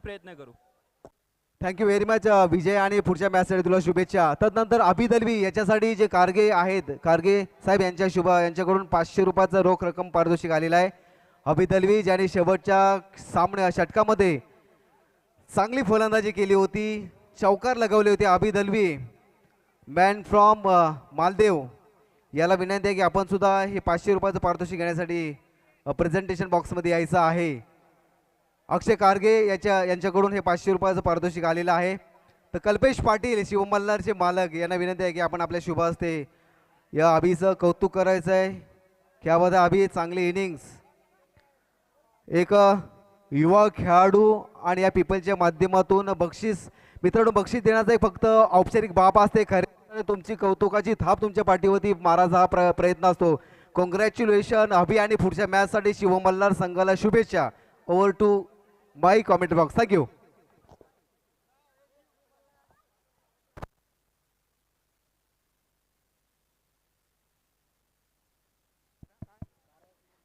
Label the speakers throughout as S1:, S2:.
S1: प्रयत्न करू.
S2: Thank you very much विजय आणि पुढच्या मॅचसाठी तुला शुभेच्छा. तदनंतर अभि दलवी याच्यासाठी जे कारगे आहेत, कारगे साहेब यांच्याकडून 500 रुपयाचं रोख रक्कम पारितोषिक आलेलं आहे. अभि दलवी ज्याने शेवटच्या षटकामध्ये चांगली फलंदाजी केली होती, चौकार लगवले होते. अभि दलवी मॅन फ्रॉम मालदेव याला विनंती आहे की आपण सुद्धा हे 500 रुपयाचं पारितोषिक घेण्यासाठी प्रेझेंटेशन बॉक्समध्ये यायचं आहे. अक्षय कारगे यांच्याकडून हे 500 रुपयाचं पारितोषिक आलेलं आहे. तर कल्पेश पाटील शिवमल्हारचे मालक यांना विनंती आहे की आपण आपल्या शुभ हस्ते या अभिचं कौतुक करायचं आहे. त्यामध्ये अभि चांगली इनिंग्स, एक युवा खेळाडू आणि या पीपलच्या माध्यमातून बक्षीस, मित्रांनो बक्षीस देण्याचा एक फक्त औपचारिक बाब असते. खरे तुमची कौतुकाची थाप तुमच्या पाठीवरती मारायचा हा प्रयत्न असतो. कॉंग्रॅच्युलेशन अभि आणि पुढच्या मॅचसाठी शिवमल्हार संघाला शुभेच्छा. Over to my comment box. Thank you.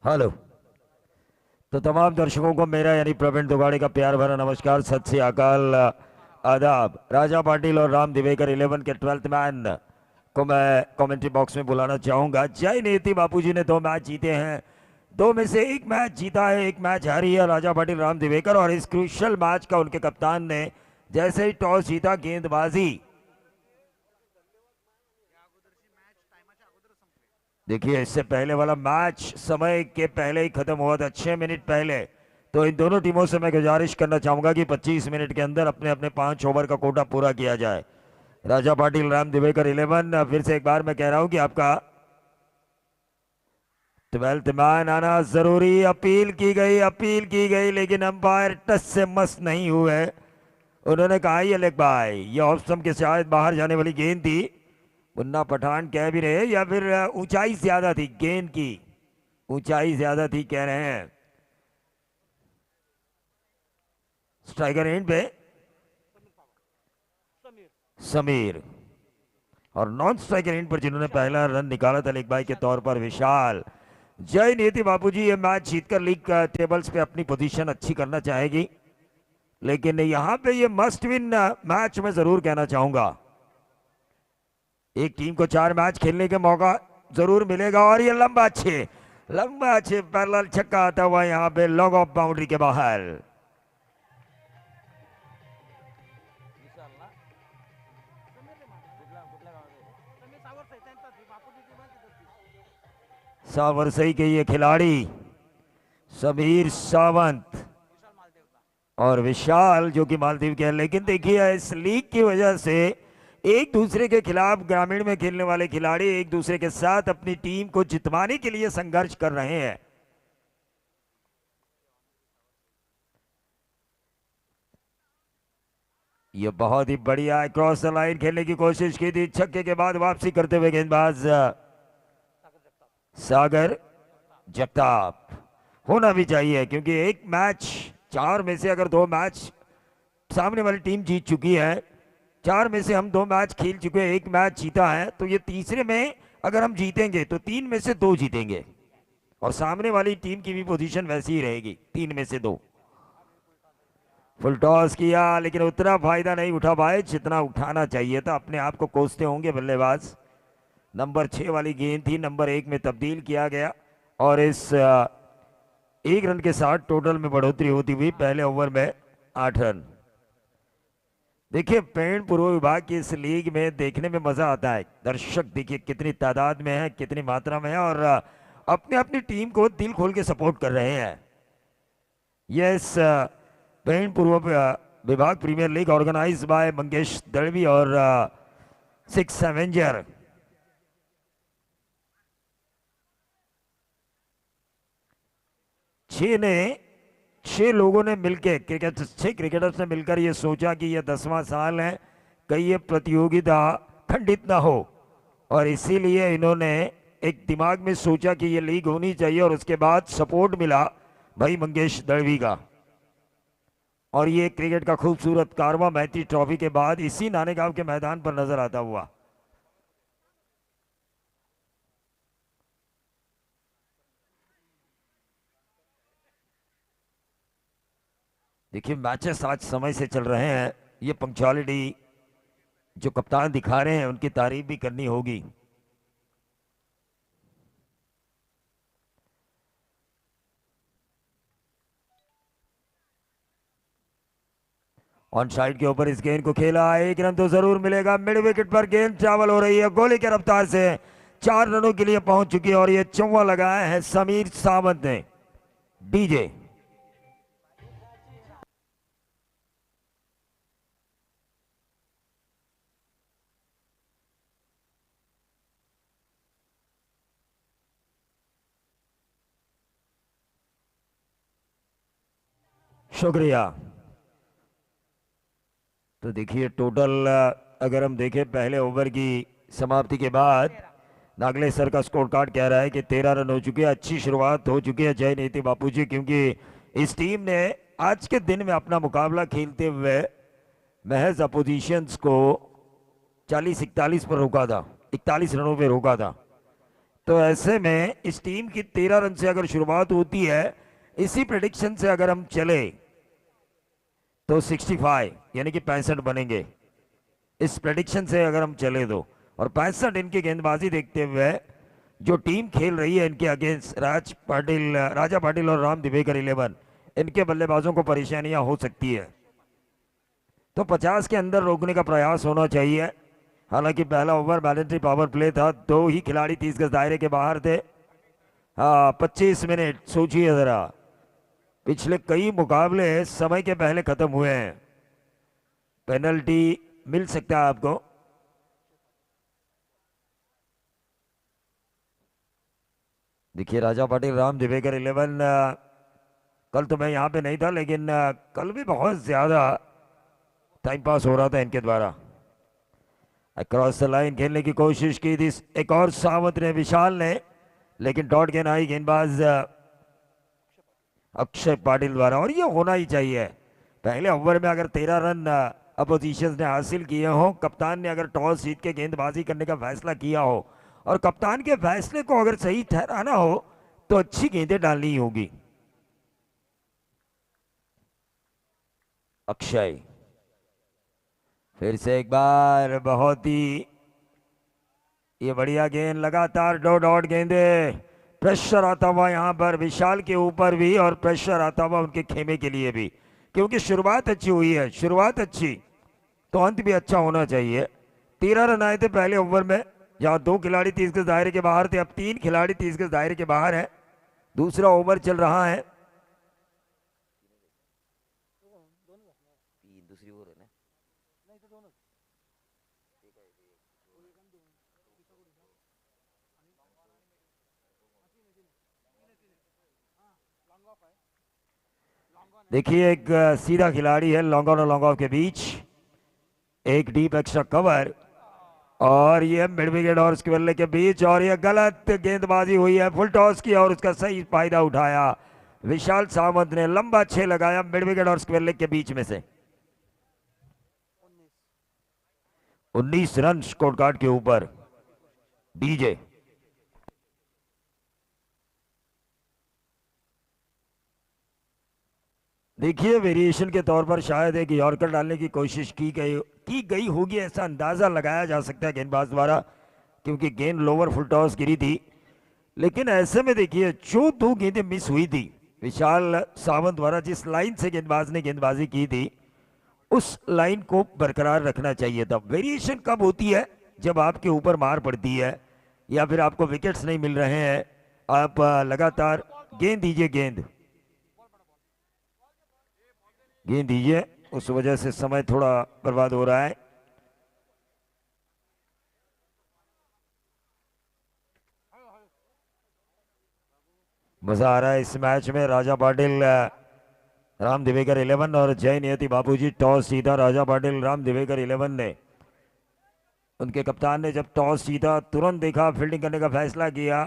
S3: Hello, तो तमाम दर्शकों को मेरा यानी प्रवीण दुगाड़े का प्यार भरा नमस्कार, सत श्री अकाल, आदाब. राजा पाटिल और राम दिवेकर 11 के 12th मैन को मैं कमेंट्री बॉक्स में बुलाना चाहूंगा. जय नेति बापूजी ने 2 मैच जीते हैं, 2 में से 1 मैच जीता है, 1 मैच हारी है राजा पाटिल राम दिवेकर. और इस क्रूशल मैच का उनके कप्तान ने जैसे ही टॉस जीता, गेंदबाजी देखिए, इससे पहले वाला मैच समय के पहले ही खत्म हुआ था, 6 मिनट पहले. तो इन दोनों टीमों से मैं गुजारिश करना चाहूंगा कि 25 मिनट के अंदर अपने अपने 5 ओवर का कोटा पूरा किया जाए. राजा पाटिल राम दिवेकर 11, फिर से एक बार मैं कह रहा हूं कि आपका 12th मैन आना जरूरी. अपील की गई लेकिन अंपायर टच से मस नहीं हुए. उन्होंने कहा ये लेग भाई, ये ऑफ स्टंप के शायद बाहर जाने वाली गेंद थी. मुन्ना पठान कह भी रहे या फिर ऊंचाई ज्यादा थी, गेंद की ऊंचाई ज्यादा थी कह रहे हैं. स्ट्राइकर एंड पे समीर और नॉन स्ट्राइकर एंड पर जिन्होंने पहला रन निकाला था लेग बाई के तौर पर विशाल. जय नीति बापूजी ये मैच जीतकर लीग टेबल्स पे अपनी पोजीशन अच्छी करना चाहेगी, लेकिन यहां पे ये मस्ट विन मैच में जरूर कहना चाहूंगा. एक टीम को 4 मैच खेलने का मौका जरूर मिलेगा. और ये लंबा अच्छे पैरेलल छक्का आता हुआ यहां पे लॉग ऑफ बाउंड्री के बाहर. सावरसई के ये खिलाड़ी समीर सावंत और विशाल जो कि मालदीव के हैं. लेकिन देखिए इस लीग की वजह से एक दूसरे के खिलाफ ग्रामीण में खेलने वाले खिलाड़ी एक दूसरे के साथ अपनी टीम को जितवाने के लिए संघर्ष कर रहे हैं. ये बहुत ही बढ़िया क्रॉस द लाइन खेलने की कोशिश की थी, छक्के के बाद वापसी करते हुए गेंदबाज सागर जगताप. होना भी चाहिए क्योंकि एक मैच 4 में से अगर 2 मैच सामने वाली टीम जीत चुकी है, 4 में से हम 2 मैच खेल चुके हैं, 1 मैच जीता है, तो ये तीसरे में अगर हम जीतेंगे तो 3 में से 2 जीतेंगे और सामने वाली टीम की भी पोजीशन वैसी ही रहेगी, 3 में से 2. फुल टॉस किया लेकिन उतना फायदा नहीं उठा पाए जितना उठाना चाहिए था. अपने आप को कोसते होंगे बल्लेबाज. नंबर 6 वाली गेंद थी, नंबर 1 में तब्दील किया गया और इस 1 रन के साथ टोटल में बढ़ोतरी होती हुई पहले ओवर में 8 रन. देखिए पेड़ पूर्व विभाग की इस लीग में देखने में मजा आता है. दर्शक देखिए कितनी तादाद में है, कितनी मात्रा में है और अपने अपनी टीम को दिल खोल के सपोर्ट कर रहे हैं. यस, पेड़ पूर्व विभाग premier league organise by Mangesh Dalvi और 6 एवेंजर. छह लोगों ने मिलकर छह क्रिकेटर्स ने मिलकर ये सोचा कि ये 10वां साल है, कहीं ये प्रतियोगिता खंडित ना हो और इसीलिए इन्होंने एक दिमाग में सोचा कि ये लीग होनी चाहिए और उसके बाद सपोर्ट मिला भाई मंगेश दड़वी का. और ये क्रिकेट का खूबसूरत कारवां मैत्री ट्रॉफी के बाद इसी नानेगांव के मैदान पर नजर आता हुआ. देखिए मैचेस आज समय से चल रहे हैं, ये पंक्चुअलिटी जो कप्तान दिखा रहे हैं उनकी तारीफ भी करनी होगी। ऑन साइड के ऊपर इस गेंद को खेला, एक रन तो जरूर मिलेगा। मिड विकेट पर गेंद ट्रैवल हो रही है गोली की रफ्तार से, 4 रनों के लिए पहुंच चुकी है और ये चौवा लगाया है समीर सावंत ने। डीजे शुक्रिया। तो देखिए टोटल अगर हम देखें पहले ओवर की समाप्ति के बाद नागलेश्वर का स्कोर कार्ड कह रहा है कि 13 रन हो चुके हैं। अच्छी शुरुआत हो चुकी है जय नीति बापू जी, क्योंकि इस टीम ने आज के दिन में अपना मुकाबला खेलते हुए महज अपोजिशंस को 40-41 पर रोका था, 41 रनों पे रोका था। तो ऐसे में इस टीम की 13 रन से अगर शुरुआत होती है, इसी प्रेडिक्शन से अगर हम चले तो 65 यानी कि 65 बनेंगे इस प्रेडिक्शन से अगर हम चले तो। और 65 इनकी गेंदबाजी देखते हुए जो टीम खेल रही है इनके अगेंस्ट राजा पाटिल और राम दिवेकर 11, इनके बल्लेबाजों को परेशानियां हो सकती है। तो 50 के अंदर रोकने का प्रयास होना चाहिए। हालांकि पहला ओवर बैलेंट्री पावर प्ले था, 2 ही खिलाड़ी 30 गज दायरे के बाहर थे। हाँ 25 मिनट सोचिए जरा, पिछले कई मुकाबले समय के पहले खत्म हुए हैं। पेनल्टी मिल सकता है आपको। देखिए राजा पाटिल राम दिवेकर 11, कल तो मैं यहां पे नहीं था लेकिन कल भी बहुत ज्यादा टाइम पास हो रहा था इनके द्वारा। अक्रॉस द लाइन खेलने की कोशिश की थी एक और सावंत ने, विशाल ने, लेकिन डॉट गेंद आई गेंदबाज अक्षय पाटिल द्वारा। और ये होना ही चाहिए, पहले ओवर में अगर 13 रन अपोजिशन ने हासिल किए हो, कप्तान ने अगर टॉस जीत के गेंदबाजी करने का फैसला किया हो और कप्तान के फैसले को अगर सही ठहराना हो तो अच्छी गेंदें डालनी होगी। अक्षय फिर से एक बार, बहुत ही ये बढ़िया गेंद, लगातार 2 डॉट गेंदे। प्रेशर आता हुआ यहां पर विशाल के ऊपर भी और प्रेशर आता हुआ उनके खेमे के लिए भी, क्योंकि शुरुआत अच्छी हुई है, शुरुआत अच्छी तो अंत भी अच्छा होना चाहिए। 13 रन आए थे पहले ओवर में, जहां 2 खिलाड़ी 30 गज दायरे के बाहर थे, अब 3 खिलाड़ी 30 गज दायरे के बाहर है। दूसरा ओवर चल रहा है। देखिए एक सीधा खिलाड़ी है लॉन्ग ऑन और लॉन्ग ऑफ के बीच, एक डीप एक्स्ट्रा कवर और ये मिड विकेट और स्क्वेरले के बीच, और ये गलत गेंदबाजी हुई है। फुल टॉस किया और उसका सही फायदा उठाया विशाल सावंत ने, लंबा 6 लगाया मिड विकेट और स्क्वेरले के बीच में से। 19 रन स्कोर कार्ड के ऊपर। डीजे देखिए वेरिएशन के तौर पर शायद एक यॉर्कर डालने की कोशिश की गई होगी, ऐसा अंदाजा लगाया जा सकता है गेंदबाज द्वारा, क्योंकि गेंद लोअर फुल टॉस गिरी थी। लेकिन ऐसे में देखिए जो 2 गेंदें मिस हुई थी विशाल सावंत द्वारा, जिस लाइन से गेंदबाज ने गेंदबाजी की थी उस लाइन को बरकरार रखना चाहिए था। वेरिएशन कब होती है? जब आपके ऊपर मार पड़ती है या फिर आपको विकेट्स नहीं मिल रहे हैं, आप लगातार गेंद दीजिए, गेंद दीजिए, उस वजह से समय थोड़ा बर्बाद हो रहा है। मजा आ रहा है इस मैच में। राजा पाटिल राम दिवेकर 11 और जय नियति बापूजी, टॉस जीता राजा पाटिल राम दिवेकर 11 ने। उनके कप्तान ने जब टॉस जीता तुरंत देखा, फील्डिंग करने का फैसला किया।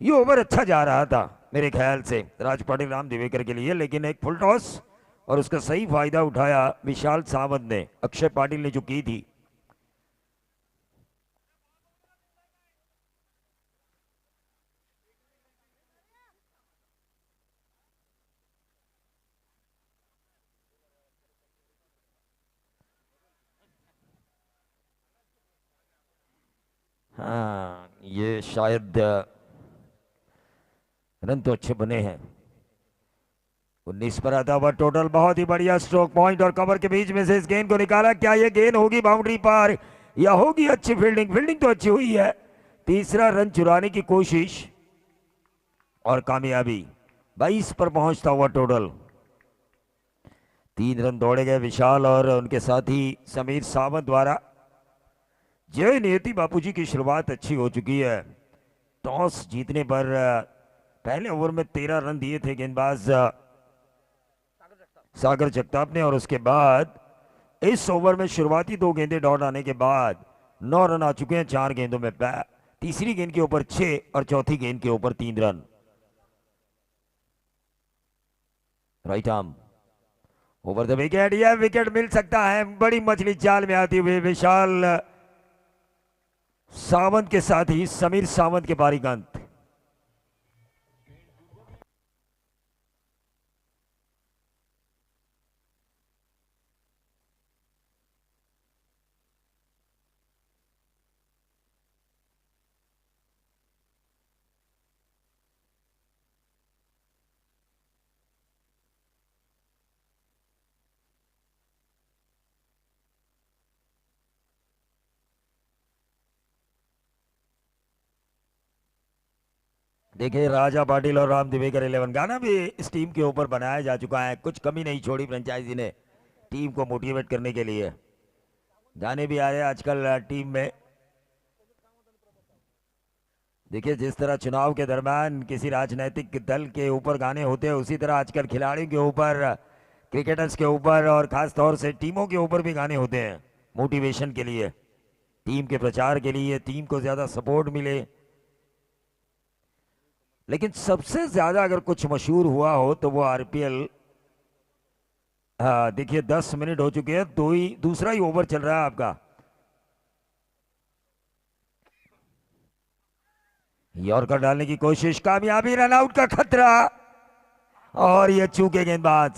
S3: ये ओवर अच्छा जा रहा था मेरे ख्याल से राज पाटिल राम दिवेकर के लिए, लेकिन एक फुल टॉस और उसका सही फायदा उठाया विशाल सावंत ने, अक्षय पाटिल ने जो की थी। हाँ, ये शायद रन तो अच्छे बने हैं। 19 पर आता हुआ टोटल, बहुत ही बढ़िया स्ट्रोक, पॉइंट और कवर के बीच में से इस गेंद को निकाला। क्या ये गेंद होगी बाउंड्री पार या होगी अच्छी फील्डिंग? फील्डिंग तो अच्छी हुई है। तीसरा रन चुराने की कोशिश और कामयाबी। 22 पर पहुंचता हुआ टोटल। 3 रन दौड़े गए विशाल और उनके साथी समीर सावंत द्वारा। जय नियति बापूजी की शुरुआत अच्छी हो चुकी है। टॉस जीतने पर पहले ओवर में 13 रन दिए थे गेंदबाज सागर जगताप ने, और उसके बाद इस ओवर में शुरुआती 2 गेंदें डॉट आने के बाद 9 रन आ चुके हैं 4 गेंदों में। तीसरी गेंद के ऊपर 6 और चौथी गेंद के ऊपर 3 run. Right arm over the wicket, यह विकेट मिल सकता है। बड़ी मछली जाल में आती हुई विशाल सावंत के साथ ही समीर सावंत के पारी का अंत। देखिए, राजा पाटिल और राम दिवेकर 11 गाना भी इस टीम के ऊपर बनाया जा चुका है। कुछ कमी नहीं छोड़ी फ्रेंचाइजी ने टीम को मोटिवेट करने के लिए। गाने भी आ रहे हैं आजकल टीम में। देखिए, जिस तरह चुनाव के दरमियान किसी राजनीतिक दल के ऊपर गाने होते हैं, उसी तरह आजकल खिलाड़ियों के ऊपर, क्रिकेटर्स के ऊपर और खास तौर से टीमों के ऊपर भी गाने होते हैं मोटिवेशन के लिए, टीम के प्रचार के लिए, टीम को ज्यादा सपोर्ट मिले। लेकिन सबसे ज्यादा अगर कुछ मशहूर हुआ हो तो वो आरपीएल। देखिए 10 मिनट हो चुके हैं, दूसरा ही ओवर चल रहा है आपका। यॉर्कर डालने की कोशिश, कामयाबी, रन आउट का खतरा और ये चूके गेंदबाज।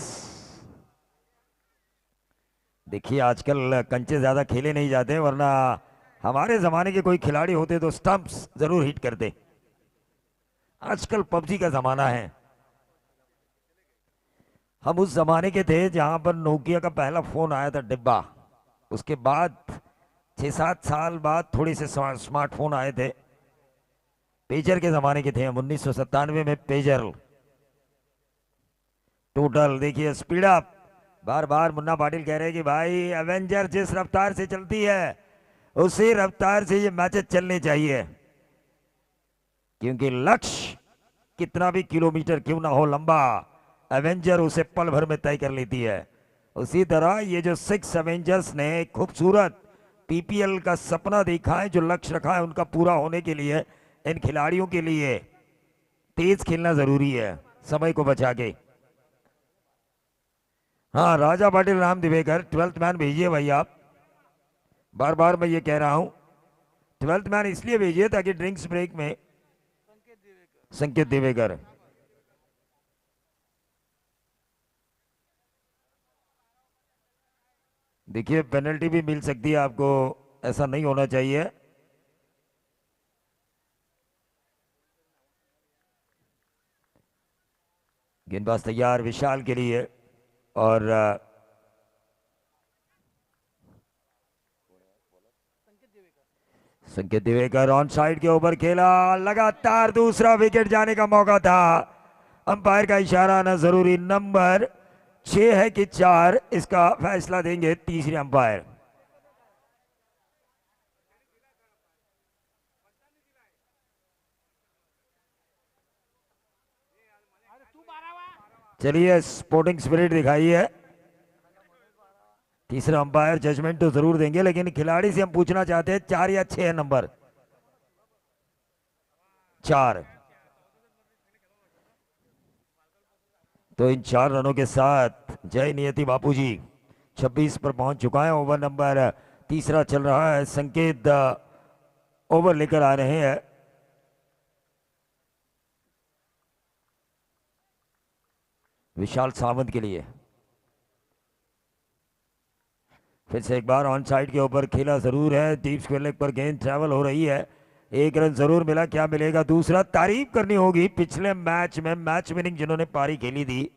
S3: देखिए, आजकल कंचे ज्यादा खेले नहीं जाते, वरना हमारे जमाने के कोई खिलाड़ी होते तो स्टंप्स जरूर हिट करते। आजकल पबजी का जमाना है। हम उस जमाने के थे जहां पर नोकिया का पहला फोन आया था, डिब्बा। उसके बाद 6-7 साल बाद थोड़े से स्मार्टफोन आए थे। पेजर के जमाने के थे हम, 1997 में पेजर। टोटल देखिए स्पीड अप। बार बार मुन्ना पाटिल कह रहे हैं कि भाई एवेंजर जिस रफ्तार से चलती है उसी रफ्तार से ये मैचेस चलने चाहिए, क्योंकि लक्ष्य कितना भी किलोमीटर क्यों ना हो लंबा, एवेंजर उसे पल भर में तय कर लेती है। उसी तरह ये जो 6 एवेंजर्स ने खूबसूरत पीपीएल का सपना देखा है, जो लक्ष्य रखा है उनका पूरा होने के लिए, इन खिलाड़ियों के लिए तेज खेलना जरूरी है, समय को बचा के। हाँ, राजा पाटिल, राम दिवेकर 12th मैन भेजिए भाई आप। बार बार मैं ये कह रहा हूं 12th मैन इसलिए भेजिए ताकि ड्रिंक्स ब्रेक में संकेत दिवेकर। देखिए, पेनल्टी भी मिल सकती है आपको, ऐसा नहीं होना चाहिए। गेंदबाज तैयार विशाल के लिए, और संकेत दिवेकर ऑन साइड के ऊपर खेला, लगातार दूसरा विकेट जाने का मौका था। अंपायर का इशारा आना जरूरी। नंबर 6 है कि 4, इसका फैसला देंगे तीसरे अंपायर। चलिए, स्पोर्टिंग स्पिरिट दिखाइए। तीसरा अंपायर जजमेंट तो जरूर देंगे, लेकिन खिलाड़ी से हम पूछना चाहते हैं 4 या 6 नंबर 4। तो इन 4 रनों के साथ जय नियति बापूजी 26 पर पहुंच चुका है। ओवर नंबर तीसरा चल रहा है। संकेत ओवर लेकर आ रहे हैं। विशाल सावंत के लिए फिर से एक बार ऑन साइड के ऊपर खेला जरूर है। डीप स्क्वायर लेग पर गेंद ट्रैवल हो रही है, एक रन जरूर मिला, क्या मिलेगा दूसरा? तारीफ करनी होगी पिछले मैच में मैच विनिंग जिन्होंने पारी खेली थी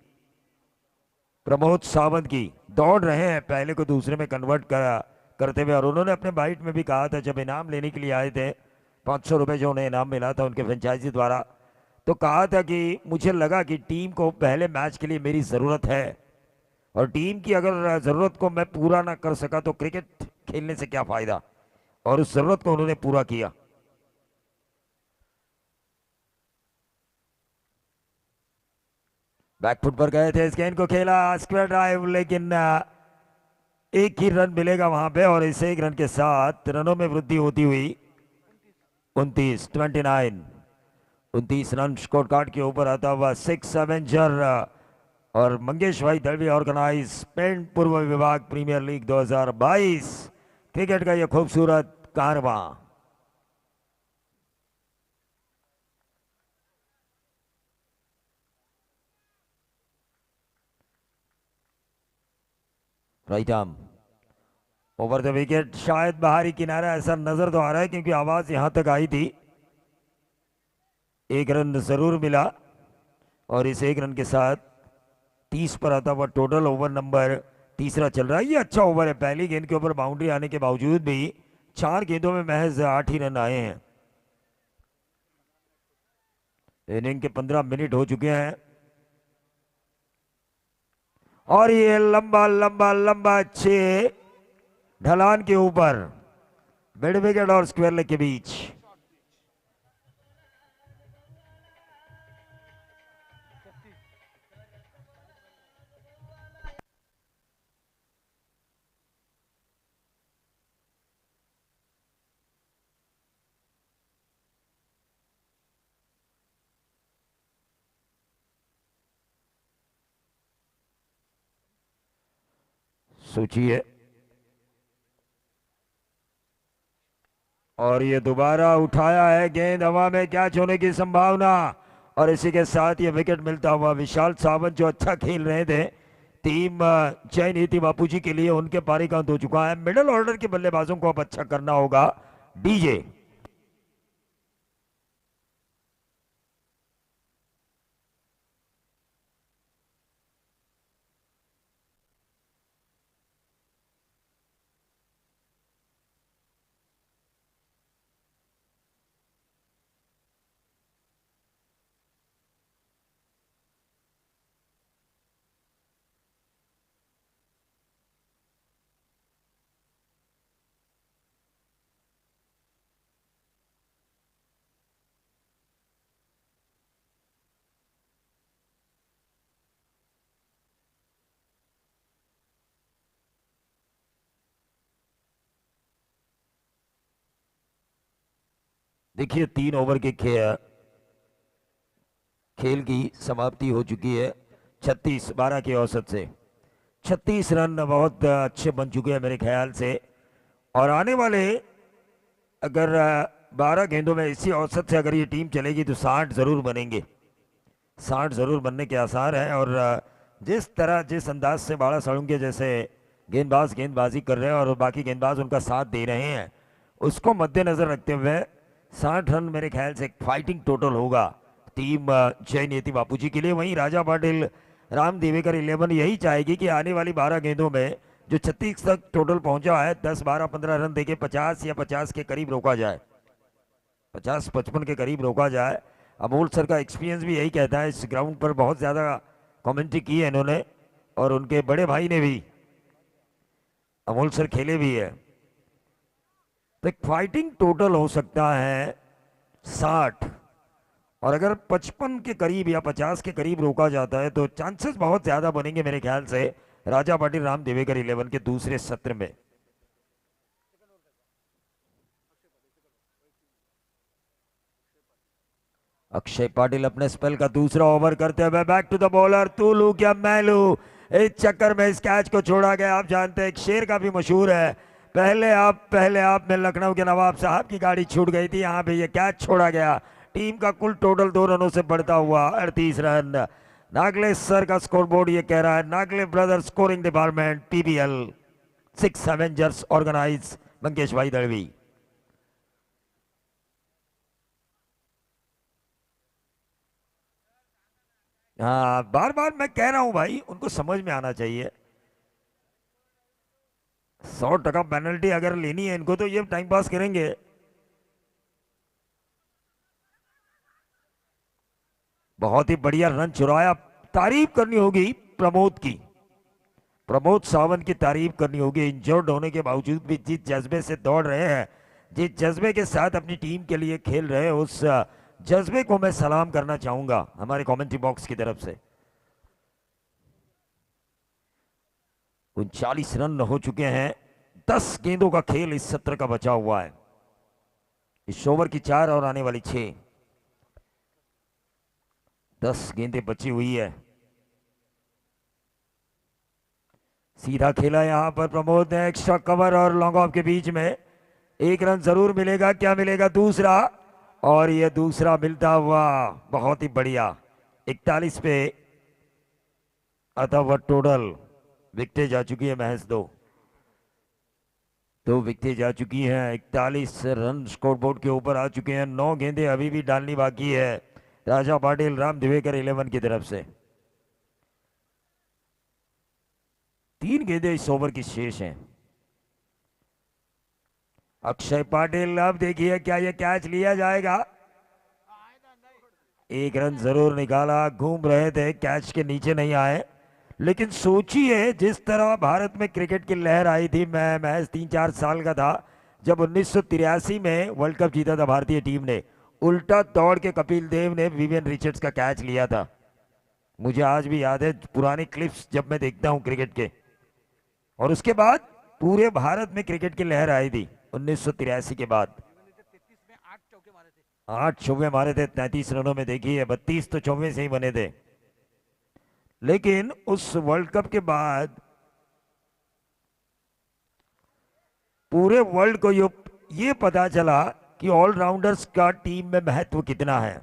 S3: प्रमोद सावंत की। दौड़ रहे हैं पहले को दूसरे में कन्वर्ट करते हुए, और उन्होंने अपने बाइट में भी कहा था जब इनाम लेने के लिए आए थे 500 रुपए जो उन्हें इनाम मिला था उनके फ्रेंचाइजी द्वारा, तो कहा था कि मुझे लगा कि टीम को पहले मैच के लिए मेरी ज़रूरत है, और टीम की अगर ज़रूरत को मैं पूरा ना कर सका तो क्रिकेट खेलने से क्या फ़ायदा, और उस ज़रूरत को उन्होंने पूरा किया। बैकफुट पर गए थे, इस गेंद को खेला स्क्वायर ड्राइव, लेकिन एक ही रन मिलेगा वहां पे, और इस एक रन के साथ रनों में वृद्धि होती हुई 29 रन स्कोर कार्ड के ऊपर आता हुआ 6 एवेंजर और मंगेश भाई दलवी ऑर्गेनाइज पेंट पूर्व विभाग प्रीमियर लीग 2022 क्रिकेट का यह खूबसूरत कारवां। Right arm over the wicket, शायद बाहरी किनारा, ऐसा नजर तो आ रहा है क्योंकि आवाज यहां तक आई थी। एक रन जरूर मिला, और इस एक रन के साथ 30 पर आता हुआ टोटल। ओवर नंबर तीसरा चल रहा है। ये अच्छा ओवर है, पहली गेंद के ऊपर बाउंड्री आने के बावजूद भी 4 गेंदों में महज 8 ही रन आए हैं। इनिंग के 15 मिनट हो चुके हैं, और ये लंबा लंबा लंबा 6 ढलान के ऊपर मिड विकेट और स्क्वायर लेग के बीच। सोचिए, और ये दोबारा उठाया है गेंद हवा में, कैच होने की संभावना, और इसी के साथ ये विकेट मिलता हुआ विशाल सावंत जो अच्छा खेल रहे थे टीम जय नीति बापूजी के लिए, उनके पारी का अंत हो चुका है। मिडिल ऑर्डर के बल्लेबाजों को अब अच्छा करना होगा। डीजे देखिए 3 ओवर के खेल की समाप्ति हो चुकी है 36-12 के औसत से। 36 रन बहुत अच्छे बन चुके हैं मेरे ख्याल से, और आने वाले अगर 12 गेंदों में इसी औसत से अगर ये टीम चलेगी तो 60 जरूर बनेंगे, 60 जरूर बनने के आसार हैं। और जिस तरह जिस अंदाज से बाड़ा साळुंके जैसे गेंदबाज गेंदबाजी कर रहे हैं और बाकी गेंदबाज उनका साथ दे रहे हैं, उसको मद्देनजर रखते हुए 60 रन मेरे ख्याल से एक फाइटिंग टोटल होगा टीम जय नीति बापूजी के लिए। वहीं राजा पाटिल राम देवेकर 11 यही चाहेगी कि आने वाली 12 गेंदों में जो 36 तक टोटल पहुंचा है 10, 12, 15 रन देके 50 या 50 के करीब रोका जाए, 50-55 के करीब रोका जाए। अमोल सर का एक्सपीरियंस भी यही कहता है, इस ग्राउंड पर बहुत ज़्यादा कमेंट्री की है इन्होंने, और उनके बड़े भाई ने भी, अमोल सर खेले भी है। तो एक फाइटिंग टोटल हो सकता है 60, और अगर 55 के करीब या 50 के करीब रोका जाता है तो चांसेस बहुत ज़्यादा बनेंगे मेरे ख्याल से राजा पाटिल राम देवेकर 11 के दूसरे सत्र में। अक्षय पाटिल अपने स्पेल का दूसरा ओवर करते हुए बैक टू द बॉलर, तू लू क्या मैं लू, इस चक्कर में इस कैच को छोड़ा गया। आप जानते हैं एक शेर का भी मशहूर है, पहले आप में लखनऊ के नवाब साहब की गाड़ी छूट गई थी, यहाँ पे ये कैच छोड़ा गया। टीम का कुल टोटल 2 रनों से बढ़ता हुआ 38 रन। नागले सर का स्कोरबोर्ड ये कह रहा है, Nagle brother scoring department PBL 6 avengers organise Mangesh भाई दलवी। हाँ, बार बार मैं कह रहा हूं भाई, उनको समझ में आना चाहिए। 100% पेनल्टी अगर लेनी है इनको तो ये टाइम पास करेंगे। बहुत ही बढ़िया रन चुराया। तारीफ करनी होगी प्रमोद की, प्रमोद सावंत की तारीफ करनी होगी। इंजर्ड होने के बावजूद भी जिस जज्बे से दौड़ रहे हैं, जिस जज्बे के साथ अपनी टीम के लिए खेल रहे हैं, उस जज्बे को मैं सलाम करना चाहूंगा हमारे कमेंट्री बॉक्स की तरफ से। 39 रन हो चुके हैं। 10 गेंदों का खेल इस सत्र का बचा हुआ है। इस ओवर की 4 और आने वाली 6। 10 गेंदें बची हुई है। सीधा खेला यहां पर प्रमोद ने, एक्स्ट्रा कवर और लॉन्ग ऑफ के बीच में 1 रन जरूर मिलेगा। क्या मिलेगा? दूसरा, और यह दूसरा मिलता हुआ बहुत ही बढ़िया। 41 पे अथवा टोटल विकेटें जा चुकी है महज 2 विकेटें जा चुकी हैं। 41 रन स्कोरबोर्ड के ऊपर आ चुके हैं। 9 गेंदें अभी भी डालनी बाकी है राजा पाटिल राम दिवेकर 11 की तरफ से। 3 गेंदें इस ओवर की शेष हैं। अक्षय पाटिल, अब देखिए क्या यह कैच लिया जाएगा? 1 रन जरूर निकाला, घूम रहे थे, कैच के नीचे नहीं आए। लेकिन सोचिए जिस तरह भारत में क्रिकेट की लहर आई थी, मैं महज 3-4 साल का था जब 1983 में वर्ल्ड कप जीता था भारतीय टीम ने। उल्टा दौड़ के कपिल देव ने विवियन रिचर्ड्स का कैच लिया था। मुझे आज भी याद है पुराने क्लिप्स जब मैं देखता हूं क्रिकेट के। और उसके बाद पूरे भारत में क्रिकेट की लहर आई थी 1983 के बाद। 8 चौके मारे थे 33 रनों में। देखिए 32 तो चौके से ही बने थे। लेकिन उस वर्ल्ड कप के बाद पूरे वर्ल्ड को ये पता चला कि ऑलराउंडर्स का टीम में महत्व कितना है।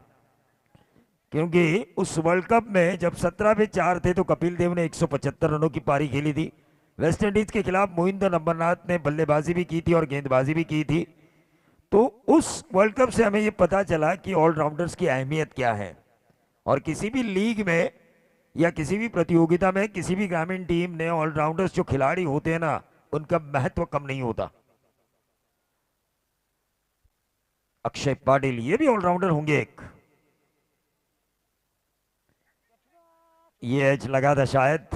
S3: क्योंकि उस वर्ल्ड कप में जब 17 पे 4 थे तो कपिल देव ने 175 रनों की पारी खेली थी। वेस्ट इंडीज के खिलाफ मोहिंदर अमरनाथ ने बल्लेबाजी भी की थी और गेंदबाजी भी की थी। तो उस वर्ल्ड कप से हमें यह पता चला कि ऑलराउंडर्स की अहमियत क्या है। और किसी भी लीग में या किसी भी प्रतियोगिता में किसी भी ग्रामीण टीम ने ऑलराउंडर्स जो खिलाड़ी होते हैं ना, उनका महत्व कम नहीं होता। अक्षय पाटिल ये भी ऑलराउंडर होंगे एक। ये एज लगा था शायद,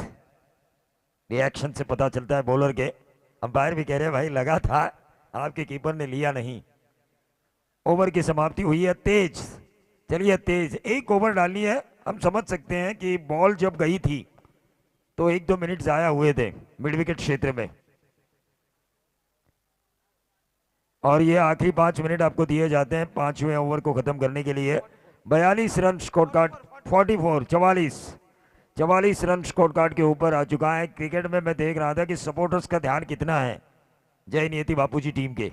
S3: रिएक्शन से पता चलता है बॉलर के। अंपायर भी कह रहे हैं भाई लगा था, आपके कीपर ने लिया नहीं। ओवर की समाप्ति हुई है तेज। चलिए तेज, 1 ओवर डालनी है। हम समझ सकते हैं कि बॉल जब गई थी तो 1-2 मिनट जाया हुए थे मिड विकेट क्षेत्र में। और ये आखिरी 5 मिनट आपको दिए जाते हैं 5वें ओवर को खत्म करने के लिए। 42 run score card, 44 run score card के ऊपर आ चुका है। क्रिकेट में मैं देख रहा था कि सपोर्टर्स का ध्यान कितना है जय नियति बापूजी टीम के।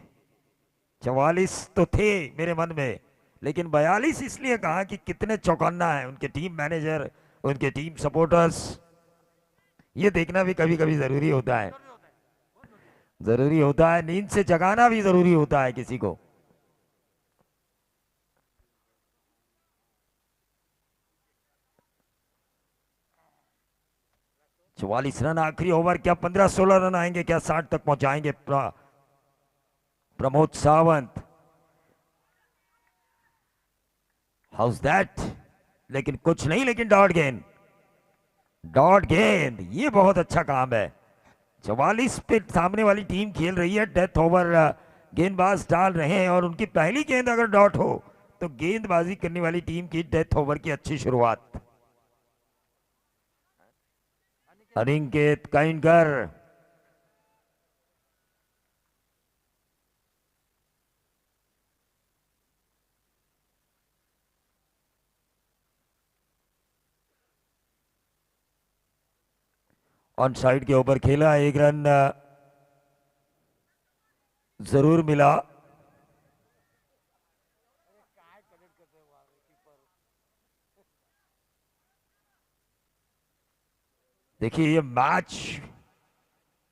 S3: 44 तो थे मेरे मन में, लेकिन 42 इसलिए कहा कि कितने चौकन्ना है उनके टीम मैनेजर, उनके टीम सपोर्टर्स। ये देखना भी कभी कभी जरूरी होता है, जरूरी होता है। नींद से जगाना भी जरूरी होता है किसी को। चौवालीस रन आखिरी ओवर। क्या 15-16 रन आएंगे? क्या 60 तक पहुंचाएंगे प्रमोद सावंत? House that? लेकिन कुछ नहीं, लेकिन डॉट गेंद, डॉट गेंद, ये बहुत अच्छा काम है। 44 पे सामने वाली टीम खेल रही है, डेथ ओवर गेंदबाज डाल रहे हैं और उनकी पहली गेंद अगर डॉट हो तो गेंदबाजी करने वाली टीम की डेथ ओवर की अच्छी शुरुआत। अनिकेत काइंडकर, ऑन साइड के ऊपर खेला, 1 रन जरूर मिला। देखिए ये मैच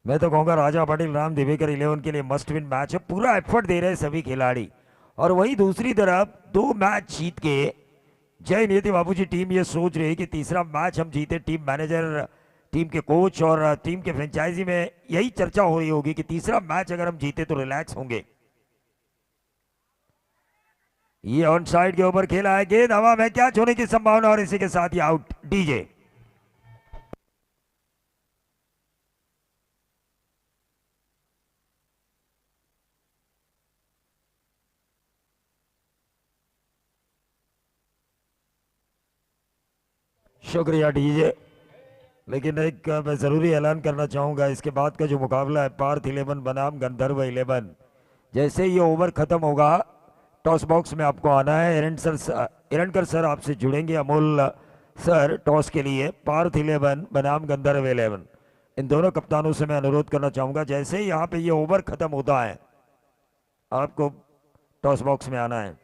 S3: मैं तो कहूंगा राजा पाटिल राम दिवेकर 11 के लिए मस्ट विन मैच है। पूरा एफर्ट दे रहे हैं सभी खिलाड़ी। और वही दूसरी तरफ 2 मैच जीत के जय नियति बाबूजी टीम ये सोच रही है कि तीसरा मैच हम जीते। टीम मैनेजर, टीम के कोच और टीम के फ्रेंचाइजी में यही चर्चा हो रही होगी कि तीसरा मैच अगर हम जीते तो रिलैक्स होंगे। ये ऑन साइड के ऊपर खेला है, गेंद हवा में कैच होने की संभावना और इसी के साथ ही आउट। डीजे शुक्रिया डीजे। लेकिन एक मैं जरूरी ऐलान करना चाहूंगा, इसके बाद का जो मुकाबला है पार्थ 11 बनाम गंधर्व 11, जैसे ये ओवर खत्म होगा टॉस बॉक्स में आपको आना है। एरनकर सर आपसे जुड़ेंगे, अमोल सर टॉस के लिए। पार्थ 11 बनाम गंधर्व 11, इन दोनों कप्तानों से मैं अनुरोध करना चाहूंगा जैसे ही यहाँ पे ये ओवर खत्म होता है आपको टॉस बॉक्स में आना है।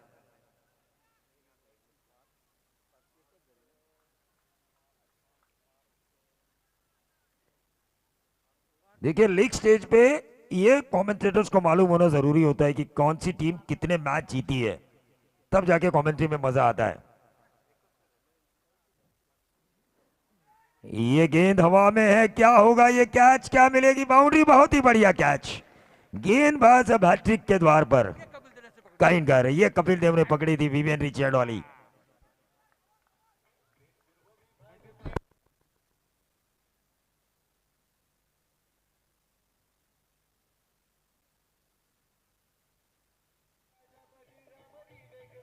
S3: देखिए लीग स्टेज पे ये कमेंटेटर्स को मालूम होना जरूरी होता है कि कौन सी टीम कितने मैच जीती है, तब जाके कमेंट्री में मजा आता है। ये गेंद हवा में है, क्या होगा, ये कैच क्या मिलेगी, बाउंड्री, बहुत ही बढ़िया कैच। गेंदबाज अब हैट्रिक के द्वार पर काइन कर रही है। कपिल देव ने पकड़ी थी विवियन रिचर्ड वाली।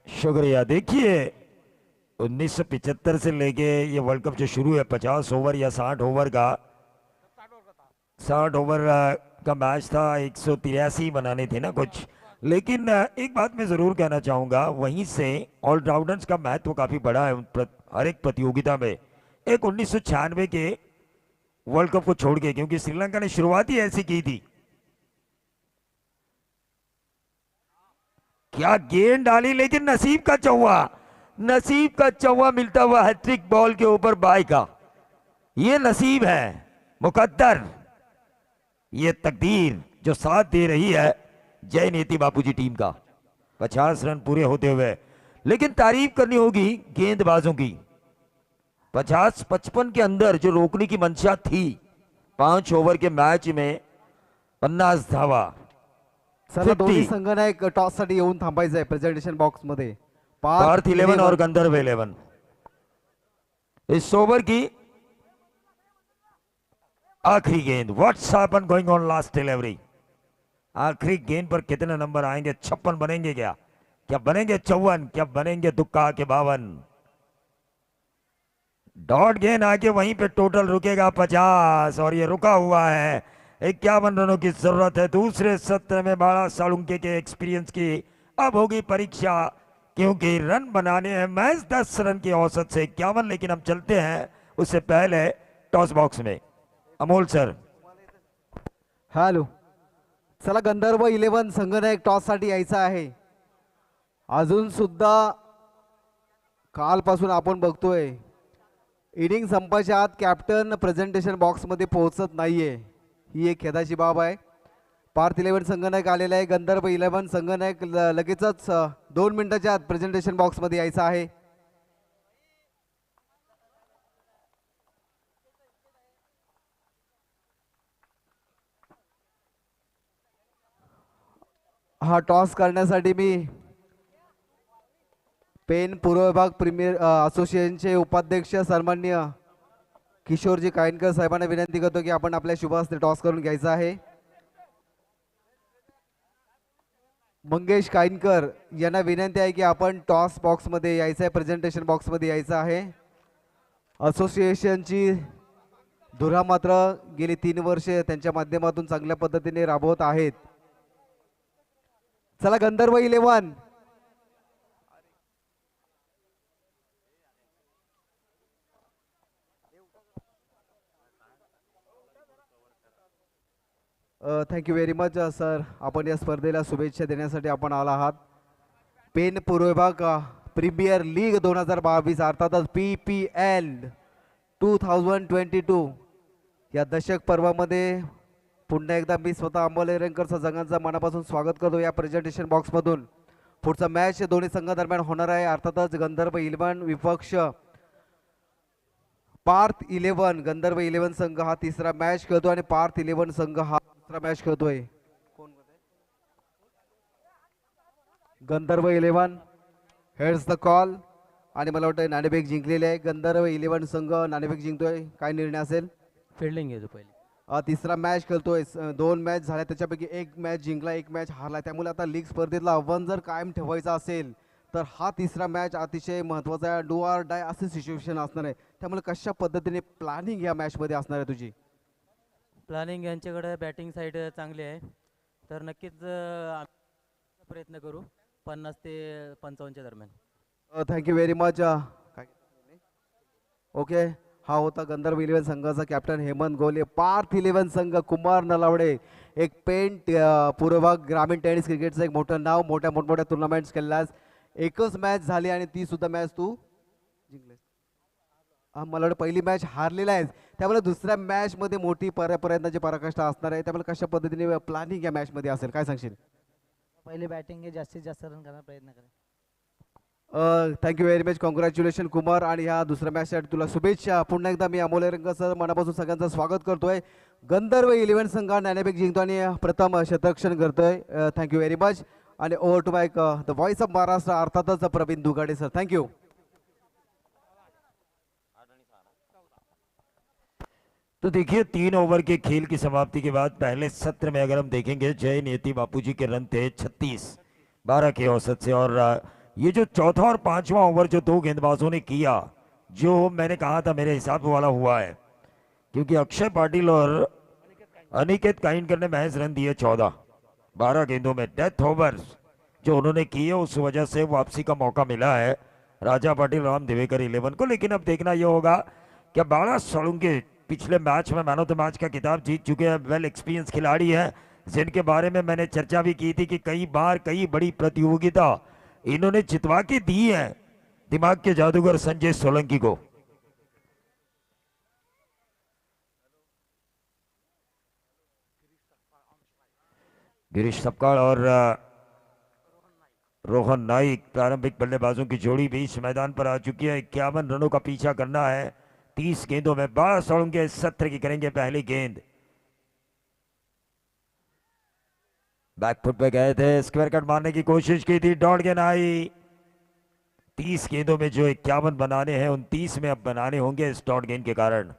S3: शुक्रिया। देखिए 1975 से लेके ये वर्ल्ड कप जो शुरू है 50 ओवर या 60 ओवर का, 60 ओवर का मैच था, 183 बनाने थे ना कुछ। लेकिन एक बात मैं जरूर कहना चाहूंगा, वहीं से ऑलराउंडर्स का महत्व काफी बड़ा है हर एक प्रतियोगिता में। एक 1996 के वर्ल्ड कप को छोड़ के, क्योंकि श्रीलंका ने शुरुआत ही ऐसी की थी। क्या गेंद डाली, लेकिन नसीब का चौवा, नसीब का चौवा मिलता हुआ हैट्रिक बॉल के ऊपर बाई का। ये नसीब है, मुकद्दर, ये तकदीर जो साथ दे रही है जय नीति बापूजी टीम का। 50 रन पूरे होते हुए, लेकिन तारीफ करनी होगी गेंदबाजों की। 50-55 के अंदर जो रोकने की मंशा थी, 5 ओवर के मैच में 50 धावा।
S2: चला दोन्ही संघांना टॉस साठी येऊन थांबायचं आहे प्रेझेंटेशन बॉक्स मध्ये।
S3: पार्थ 11 और गंधर्व 11 इस ओवर की आखिरी गेंद। What's happen going on last delivery. आखिरी गेंद पर कितने नंबर आएंगे? 56 बनेंगे क्या? क्या बनेंगे 54? क्या बनेंगे दुक्का के 52? डॉट गेंद आके वहीं पे टोटल रुकेगा 50 और ये रुका हुआ है। 51 रनों की जरूरत है दूसरे सत्र में। बाड़ा सालुंके के एक्सपीरियंस की अब होगी परीक्षा, क्योंकि रन बनाने हैं मैच 10 रन की औसत से 51। लेकिन हम चलते हैं उससे पहले टॉस बॉक्स में। अमोल सर।
S2: हॅलो, चला गंधर्व 11 संघाने एक टॉस साठी यायचं आहे। अजून सुद्धा कालपासून आपण बघतोय इनिंग संपायच्या आत कॅप्टन प्रेझेंटेशन बॉक्स मध्ये पोहोचत नाहीये, ही एक खेदाची बाब आहे। पार्थ 11 संघनायक आलेला आहे, गंधर्व 11 संघनायक लगेचच 2 मिनिटाच्या आत प्रेझेंटेशन बॉक्स मध्ये यायचं आहे। हा टॉस करण्यासाठी मी पेन पूर्व विभाग प्रीमियर असोसिएशनचे उपाध्यक्ष सन्माननीय किशोरजी कायनकर साहेबांना विनंती करतो की आपण आपल्या शुभ हस्ते टॉस करून घ्यायचा आहे। मंगेश कायनकर यांना विनंती आहे की आपण टॉस बॉक्स मध्ये यायचं आहे, प्रेझेंटेशन बॉक्स मध्ये यायचं आहे। असोसिएशनची धुरा मात्र गेली 3 वर्षे त्यांच्या माध्यमातून चांगल्या पद्धतीने राबवत आहेत। चला गंधर्व 11 थँक्यू व्हेरी मच सर, आपण या स्पर्धेला शुभेच्छा देण्यासाठी आपण आला आहात। पेन पूर्व विभाग प्रीमियर लीग 2022 अर्थातच PPL 2022 या दशक पर्वामध्ये पुन्हा एकदा मी स्वतः अंबोले रेंकरचा जगांचा मनापासून स्वागत करतो या प्रेझेंटेशन बॉक्स मधून। पुढचा मॅच दोन्ही संघादरम्यान होणार आहे. अर्थातच गंधर्व 11 विपक्ष पार्थ 11. गंधर्व 11 संघ हा तिसरा मॅच खेळतो आणि पार्थ 11 संघ हा दुसरा मॅच खेळतोय. गंधर्व 11 हेड्स द कॉल आणि मला वाटतं नाणेफेक जिंकलेले आहे. गंधर्व 11 संघ नाणेफेक जिंकतोय. काय निर्णय असेल?
S1: फिल्डिंग आहे जो पहिली.
S2: तिसरा मॅच खेळतोय. 2 मॅच झाल्या त्याच्यापैकी एक मॅच जिंकला, एक मॅच हारला. त्यामुळे आता लीग स्पर्धेतला आव्हान जर कायम ठेवायचा असेल तर हा तिसरा मॅच अतिशय महत्त्वाचा आहे. डू ऑर डाय असे सिच्युएशन असणार आहे. त्यामुळे कशा पद्धतीने प्लॅनिंग या मॅचमध्ये असणार आहे तुझी?
S1: प्लॅनिंग यांच्याकडे बॅटिंग साईड चांगली आहे, तर नक्कीच आम्ही प्रयत्न करू 50 ते 55च्या दरम्यान.
S2: Thank you very much. ओके, हा होता गंधर्व 11 संघाचा कॅप्टन हेमंत गोले. पार्थ 11 संघ कुमार नलावडे, एक पेंट पूर्व भाग ग्रामीण टेनिस क्रिकेटचं एक मोठं नाव, मोठमोठ्या टुर्नामेंट्स खेळलास. एकच मॅच झाली आणि ती सुद्धा मॅच तू जिंकलेस. मला वाटतं पहिली मॅच हारलेला आहेस, त्यामुळे दुसऱ्या मॅच मध्ये मोठी पर्यंतची पराकाष्ठा असणार आहे. त्यामुळे कशा पद्धतीने प्लॅनिंग या मॅच मध्ये असेल, काय सांगशील?
S4: पहिले बॅटिंग आहे, जास्तीत जास्त रन करण्याचा प्रयत्न करेल.
S2: Thank you very much. Congratulation Kumar, आणि ह्या दुसऱ्या मॅचसाठी तुला शुभेच्छा. पुन्हा एकदा मी अमोल रंग सर मनापासून सगळ्यांचं स्वागत करतोय. गंधर्व 11 संघ नाणेफेक जिंकतो आणि प्रथम शतरक्षण करतोय. Thank you very much. आणि over to mike the voice of Maharashtra, अर्थातच प्रवीण दुगाडे सर. थँक्यू.
S3: तो देखिए 3 ओवर के खेल की समाप्ति के बाद पहले सत्र में अगर हम देखेंगे जय नियति बापूजी के रन थे 36 12 के औसत से, और ये जो चौथा और पांचवा ओवर जो दो गेंदबाजों ने किया, जो मैंने कहा था मेरे हिसाब वाला हुआ है, क्योंकि अक्षय पाटिल और अनिकेत काइंडकर ने महज रन दिए 14 12 गेंदों में. डेथ ओवर्स जो उन्होंने किए उस वजह से वापसी का मौका मिला है राजा पाटिल राम दिवेकर 11 को. लेकिन अब देखना यह होगा कि बाला सड़ुंगे पिछले मैच में मैन ऑफ द मैच का खिताब जीत चुके हैं, वेल एक्सपीरियंस खिलाड़ी हैं, जिनके बारे में मैंने चर्चा भी की थी कि कई बार कई बड़ी प्रतियोगिता इन्होंने जितवा के दी है दिमाग के जादूगर संजय सोलंकी को. गिरीश सपकाल और रोहन नाइक प्रारंभिक बल्लेबाजों की जोड़ी बीच मैदान पर आ चुकी है. 51 रनों का पीछा करना है 30 गेंदों में. 12 सड़ोंगे इस सत्र की करेंगे पहली गेंद. बैकफुट पे गए थे, स्क्वायर कट मारने की कोशिश की थी, डॉट गेंद आई. 30 गेंदों में जो 51 बनाने हैं 29 में अब बनाने होंगे इस डॉट गेंद के कारण.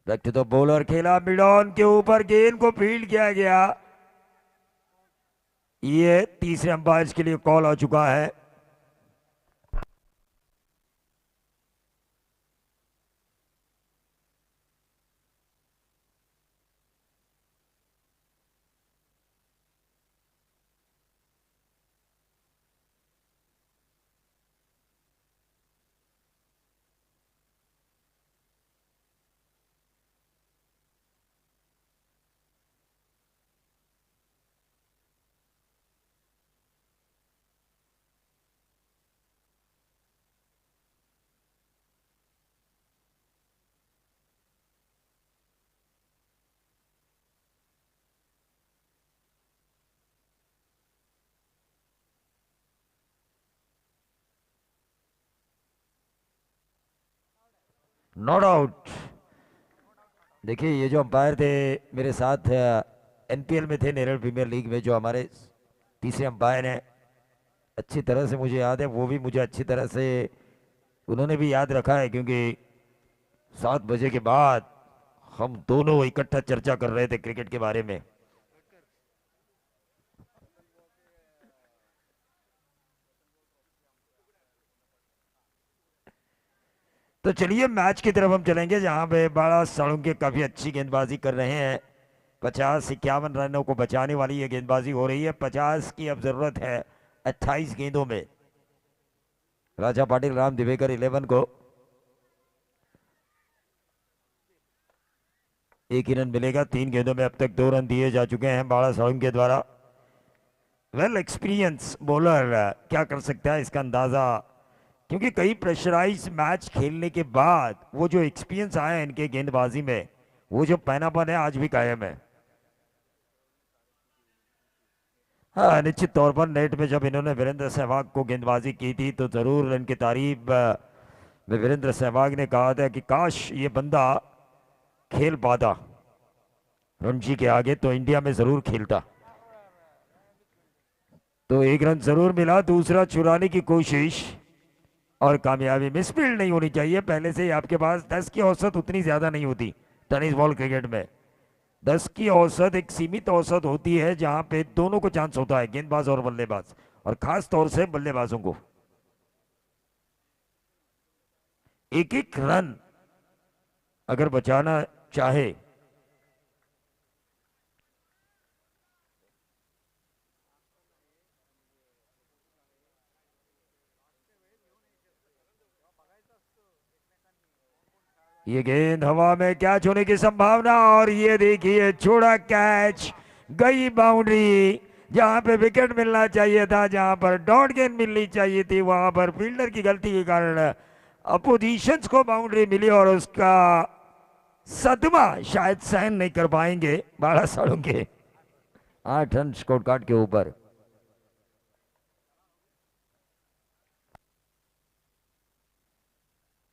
S3: बैक टू द बॉलर, खेला मिड ऑन के ऊपर, गेंद को फील्ड किया गया. ये तीसरे अंपायर के लिए कॉल आ चुका है. Not out. देखिए ये जो अंपायर थे मेरे साथ एनपीएल में थे, नेरल प्रीमियर लीग में, जो हमारे तीसरे अंपायर हैं, अच्छी तरह से मुझे याद है. वो भी मुझे अच्छी तरह से उन्होंने भी याद रखा है, क्योंकि 7 बजे के बाद हम दोनों इकट्ठा चर्चा कर रहे थे क्रिकेट के बारे में. तो चलिए मैच की तरफ हम चलेंगे, जहां पे बाला साळुंके काफी अच्छी गेंदबाजी कर रहे हैं. 50-51 रनों को बचाने वाली ये गेंदबाजी हो रही है. 50 की अब जरूरत है 28 गेंदों में. राजा पाटिल राम दिवेकर 11 को एक ही रन मिलेगा. 3 गेंदों में अब तक 2 रन दिए जा चुके हैं बाला साळुंके द्वारा. वेल एक्सपीरियंस बॉलर क्या कर सकता है इसका अंदाजा, क्योंकि कई प्रेशराइज मैच खेलने के बाद वो जो एक्सपीरियंस आया है इनके गेंदबाजी में, वो जो पैनापन है आज भी कायम है। हाँ, निश्चित तौर पर नेट में जब इन्होंने वीरेंद्र सहवाग को गेंदबाजी की थी तो जरूर इनकी तारीफ वीरेंद्र सहवाग ने कहा था कि काश ये बंदा खेल पाता रणजी के आगे तो इंडिया में जरूर खेलता। तो एक रन जरूर मिला, दूसरा चुराने की कोशिश और कामयाबी। मिसफील्ड नहीं होनी चाहिए, पहले से ही आपके पास 10 की औसत उतनी ज्यादा नहीं होती टेनिस बॉल क्रिकेट में। 10 की औसत एक सीमित औसत होती है जहां पे दोनों को चांस होता है, गेंदबाज और बल्लेबाज, और खास तौर से बल्लेबाजों को। एक एक रन अगर बचाना चाहे ये गेंद हवा में कैच होने की संभावना, और ये देखिए छोड़ा कैच, गई बाउंड्री। जहां पे विकेट मिलना चाहिए था, जहां पर डॉट गेंद मिलनी चाहिए थी, वहां पर फील्डर की गलती के कारण अपोजिशंस को बाउंड्री मिली और उसका सदमा शायद सहन नहीं कर पाएंगे बाड़ा साळुंके। 8 रन स्कोर कार्ड के ऊपर।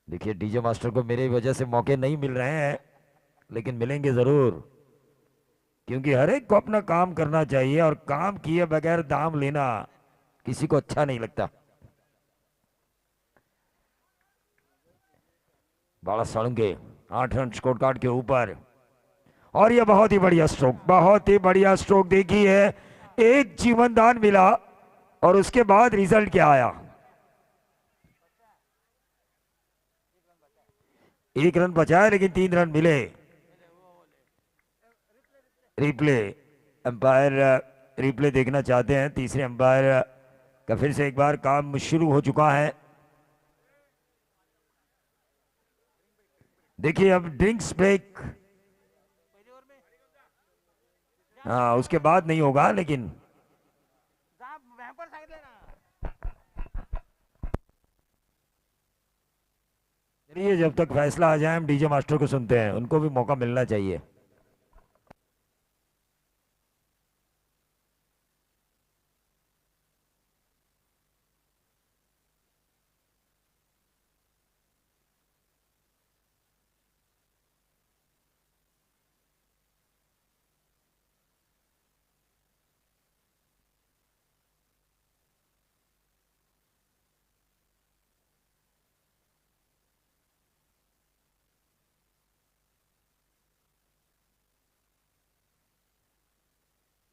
S3: देखिए डीजे मास्टर को मेरी वजह से मौके नहीं मिल रहे हैं, लेकिन मिलेंगे जरूर, क्योंकि हर एक को अपना काम करना चाहिए और काम किए बगैर दाम लेना किसी को अच्छा नहीं लगता। बाड़ा साळुंके 8 रन स्कोर कार्ड के ऊपर, और यह बहुत ही बढ़िया स्ट्रोक, बहुत ही बढ़िया स्ट्रोक। देखिए एक जीवन दान मिला और उसके बाद रिजल्ट क्या आया। 1 रन बचा है लेकिन 3 रन मिले। रिप्ले, अंपायर रिप्ले देखना चाहते हैं। तीसरे अंपायर का फिर से एक बार काम शुरू हो चुका है। देखिए अब ड्रिंक्स ब्रेक, हाँ उसके बाद नहीं होगा, लेकिन चलिए जब तक फैसला आ जाए हम डीजे मास्टर को सुनते हैं, उनको भी मौका मिलना चाहिए।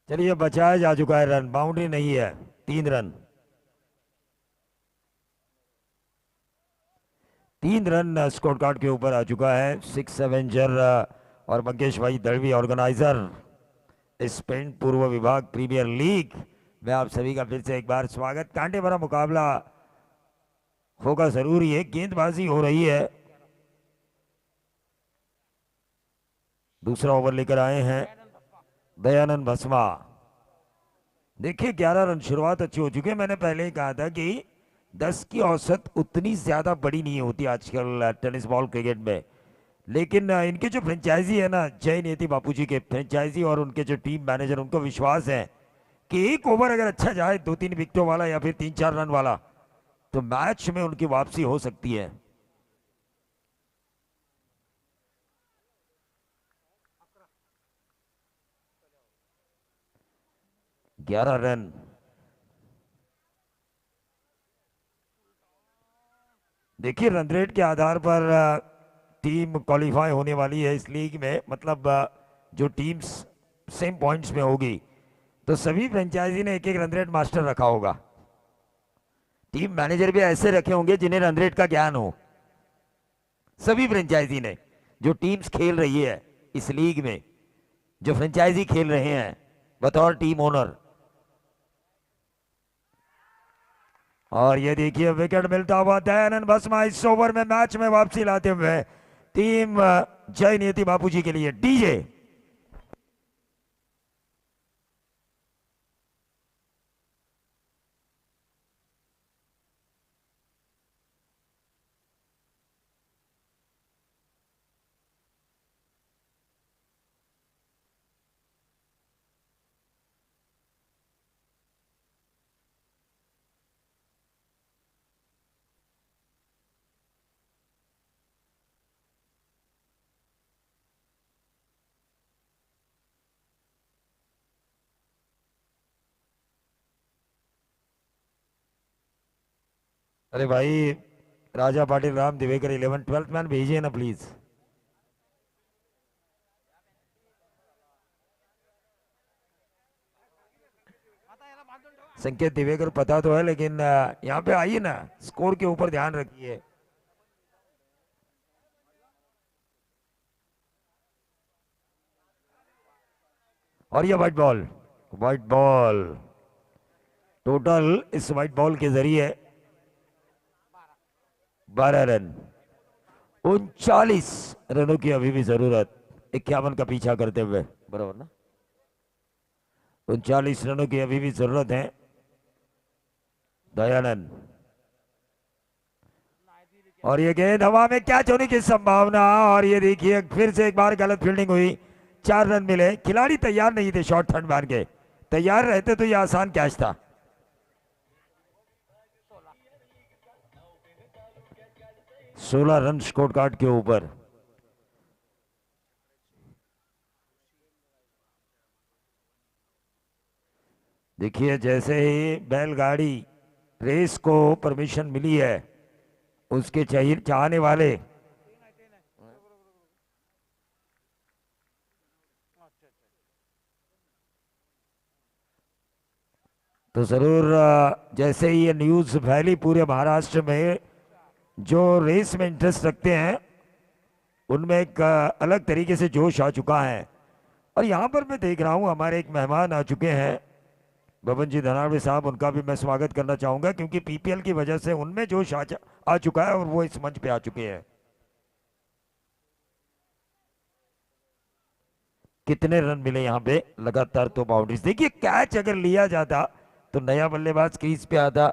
S3: चलिए बचाया जा चुका है रन, बाउंड्री नहीं है। 3 रन, 3 रन स्कोर कार्ड के ऊपर आ चुका है। 6 एवेंजर और मंगेश भाई दड़वी ऑर्गेनाइजर इस पेंट पूर्व विभाग प्रीमियर लीग में आप सभी का फिर से एक बार स्वागत। कांटे भरा मुकाबला होगा जरूरी है, गेंदबाजी हो रही है। दूसरा ओवर लेकर आए हैं दयानंद भस्मा। देखिए 11 रन, शुरुआत अच्छी हो चुकी है। मैंने पहले ही कहा था कि 10 की औसत उतनी ज्यादा बड़ी नहीं होती आजकल टेनिस बॉल क्रिकेट में, लेकिन इनके जो फ्रेंचाइजी है ना, जय नियति बापूजी के फ्रेंचाइजी और उनके जो टीम मैनेजर, उनको विश्वास है कि एक ओवर अगर अच्छा जाए 2-3 विकेटों वाला या फिर 3-4 रन वाला, तो मैच में उनकी वापसी हो सकती है। ग्यारह रन, देखिए रन रेट के आधार पर टीम क्वालिफाई होने वाली है इस लीग में। मतलब जो टीम्स सेम पॉइंट्स में होगी, तो सभी फ्रेंचाइजी ने एक एक रन रेट मास्टर रखा होगा। टीम मैनेजर भी ऐसे रखे होंगे जिन्हें रन रेट का ज्ञान हो। सभी फ्रेंचाइजी ने, जो टीम्स खेल रही है इस लीग में, जो फ्रेंचाइजी खेल रहे हैं बतौर टीम ओनर। और ये देखिए विकेट मिलता हुआ दयानंद भस्मा इस ओवर में मैच में वापसी लाते हुए टीम जय नियति बापूजी के लिए। डीजे अरे भाई राजा पाटिल राम दिवेकर 11 12th मैन भेजिए ना प्लीज। संकेत दिवेकर पता तो है लेकिन यहाँ पे आइए ना, स्कोर के ऊपर ध्यान रखिए। और ये white ball, white ball total इस व्हाइट बॉल के जरिए 12 रन। 39 रनों की अभी भी जरूरत, 51 का पीछा करते हुए, बराबर ना। 39 रनों की अभी भी जरूरत है। दयानंद, और ये गेंद हवा में कैच होने की संभावना, और ये देखिए फिर से एक बार गलत फील्डिंग हुई। 4 रन मिले, खिलाड़ी तैयार नहीं थे शॉर्ट थर्ड मार के, तैयार रहते तो ये आसान कैच था। 16 रन स्कोर कार्ड के ऊपर। देखिए जैसे ही बैलगाड़ी रेस को परमिशन मिली है, उसके चाहिए चाहने वाले तो जरूर जैसे ही ये न्यूज फैली पूरे महाराष्ट्र में, जो रेस में इंटरेस्ट रखते हैं उनमें एक अलग तरीके से जोश आ चुका है। और यहाँ पर मैं देख रहा हूँ हमारे एक मेहमान आ चुके हैं, बबन जी धनावड़े साहब, उनका भी मैं स्वागत करना चाहूंगा क्योंकि पीपीएल की वजह से उनमें जोश आ चुका है और वो इस मंच पे आ चुके हैं। कितने रन मिले यहाँ पे लगातार, तो बाउंड्रीज। देखिए कैच अगर लिया जाता तो नया बल्लेबाज क्रीज पे आता,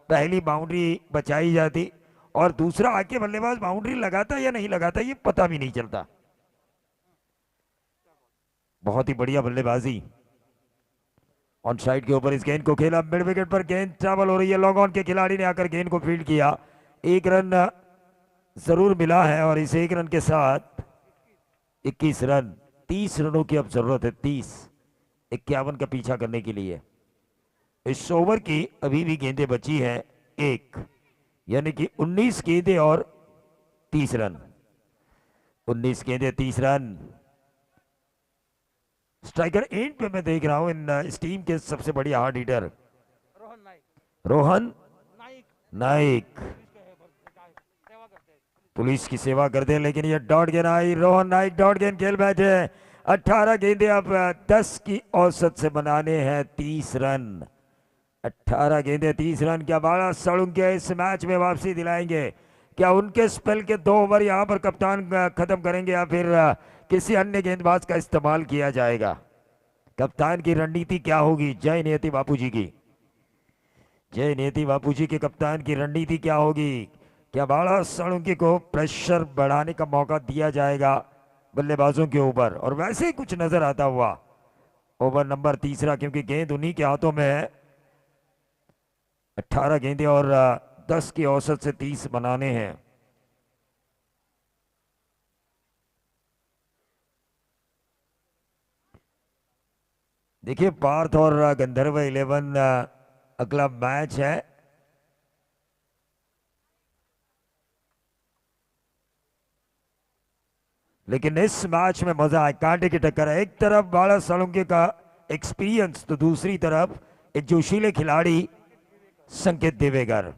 S3: पहली बाउंड्री बचाई जाती, और दूसरा आके बल्लेबाज बाउंड्री लगाता या नहीं लगाता ये पता भी नहीं चलता। बहुत ही बढ़िया बल्लेबाजी। ऑन साइड के ऊपर इस गेंद को खेला, मिड विकेट पर गेंद ट्रैवल हो रही है, लॉन्ग ऑन के खिलाड़ी ने आकर गेंद को फील्ड किया। 1 रन जरूर मिला है और इस 1 रन के साथ 21 रन। 30 रनों की अब जरूरत है, 30, 51 का पीछा करने के लिए। इस ओवर की अभी भी गेंदें बची हैं 1, यानी कि 19 गेंदें और 30 रन। 19 गेंदें 30 रन। स्ट्राइकर एंड पे मैं देख रहा हूं इस टीम के सबसे बढ़िया hard hitter Rohan Naik, police की सेवा करते हैं, लेकिन ये डॉट गेंद आई। रोहन नाइक डॉट गेंद खेल बैठे। 18 गेंदें अब 10 की औसत से बनाने हैं 30 रन। 18 गेंदें 30 रन। क्या बाड़ा सड़ुंके इस मैच में वापसी दिलाएंगे? क्या उनके स्पेल के 2 ओवर यहां पर कप्तान खत्म करेंगे या फिर किसी अन्य गेंदबाज का इस्तेमाल किया जाएगा? कप्तान की रणनीति क्या होगी? जय नियति बापूजी की, जय नियति बापूजी के कप्तान की रणनीति क्या होगी? क्या बाड़ा सड़ुंकी को प्रेशर बढ़ाने का मौका दिया जाएगा बल्लेबाजों के ऊपर? और वैसे ही कुछ नजर आता हुआ ओवर नंबर 3, क्योंकि गेंद उन्हीं के हाथों में है। 18 गेंदें और 10 की औसत से 30 बनाने हैं। देखिए पार्थ और गंधर्व 11 अगला मैच है। लेकिन इस मैच में मजा है, कांटे की टक्कर है। एक तरफ बाड़ा सालुंके का एक्सपीरियंस तो दूसरी तरफ एक जोशीले खिलाड़ी संकेत दिवेकर।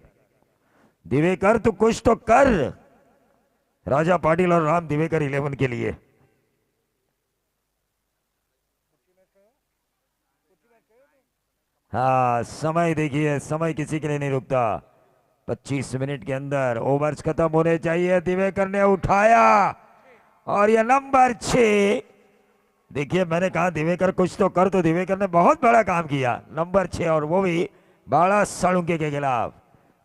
S3: दिवेकर तो कुछ तो कर, राजा पाटिल और राम दिवेकर 11 के लिए। हाँ समय देखिए, समय किसी के लिए नहीं रुकता। 25 मिनट के अंदर ओवर्स खत्म होने चाहिए। दिवेकर ने उठाया और यह नंबर 6। देखिए मैंने कहा दिवेकर कुछ तो कर, तो दिवेकर ने बहुत बड़ा काम किया। नंबर 6 और वो भी बाड़ा सालुंके के खिलाफ।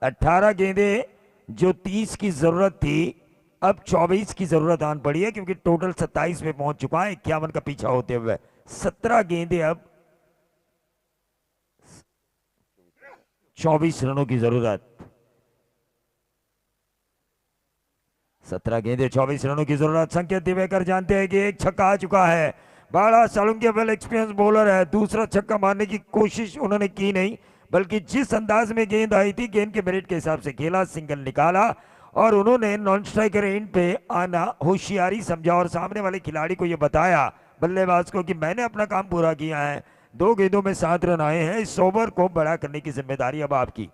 S3: 18 गेंदें जो 30 की जरूरत थी, अब 24 की जरूरत आन पड़ी है क्योंकि टोटल 27 पे पहुंच चुका है 51 का पीछा होते हुए। 17 गेंदें अब 24 रनों की जरूरत। 17 गेंदें 24 रनों की जरूरत। संकेत दिवेकर जानते हैं कि एक छक्का आ चुका है। बाड़ा सालुंके वेल एक्सपीरियंस बॉलर है, दूसरा छक्का मारने की कोशिश उन्होंने की नहीं, बल्कि जिस अंदाज में गेंद आई थी, गेंद के मेरिट के हिसाब से खेला, सिंगल निकाला और उन्होंने नॉन स्ट्राइकर एंड पे आना होशियारी समझा और सामने वाले खिलाड़ी को यह बताया, बल्लेबाज को, कि मैंने अपना काम पूरा किया है। 2 गेंदों में 7 रन आए हैं। इस ओवर को बड़ा करने की जिम्मेदारी अब आपकी।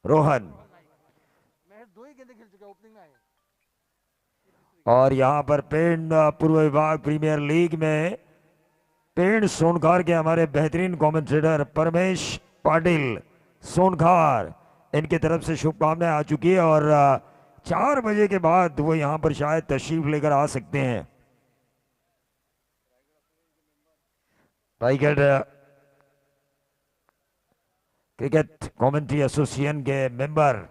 S3: रोहन और यहां पर पेड़ पूर्व विभाग प्रीमियर लीग में पेड़ सोनखार के हमारे बेहतरीन कमेंटेटर परमेश पाटिल सोनखार, इनके तरफ से शुभकामनाएं आ चुकी है और 4 बजे के बाद वो यहां पर शायद तशरीफ लेकर आ सकते हैं। रायगढ़ क्रिकेट कमेंट्री एसोसिएशन के मेंबर।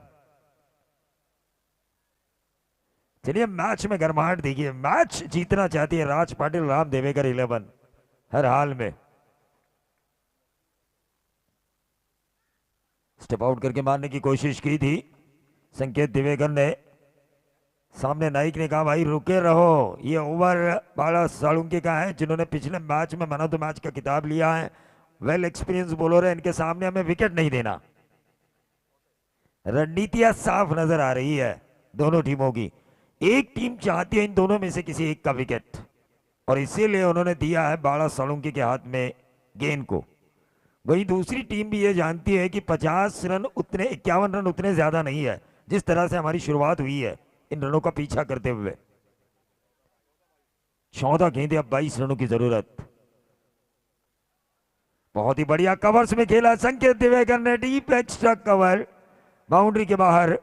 S3: चलिए मैच में गर्माहट देखिए, मैच जीतना चाहती है राज पाटिल राम देवेकर 11 हर हाल में। स्टेप आउट करके मारने की कोशिश की थी संकेत दिवेकर ने, सामने नाइक ने कहा भाई रुके रहो। ये ओवर बाला सालुंके का है, जिन्होंने पिछले मैच में मैन ऑफ द मैच का खिताब लिया है। वेल एक्सपीरियंस बॉलर है, इनके सामने हमें विकेट नहीं देना। रणनीतियां साफ नजर आ रही है दोनों टीमों की। एक टीम चाहती है इन दोनों में से किसी एक का विकेट और इसीलिए उन्होंने दिया है बाला सालुंके के हाथ में गेंद को। वही दूसरी टीम भी ये जानती है कि 50 रन उतने 51 रन उतने ज्यादा नहीं है जिस तरह से हमारी शुरुआत हुई है इन रनों का पीछा करते हुए। 14 गेंदें, अब 22 रनों की जरूरत। बहुत ही बढ़िया कवर्स में खेला संकेत दिवेकर ने, डीप एक्स्ट्रा कवर, बाउंड्री के बाहर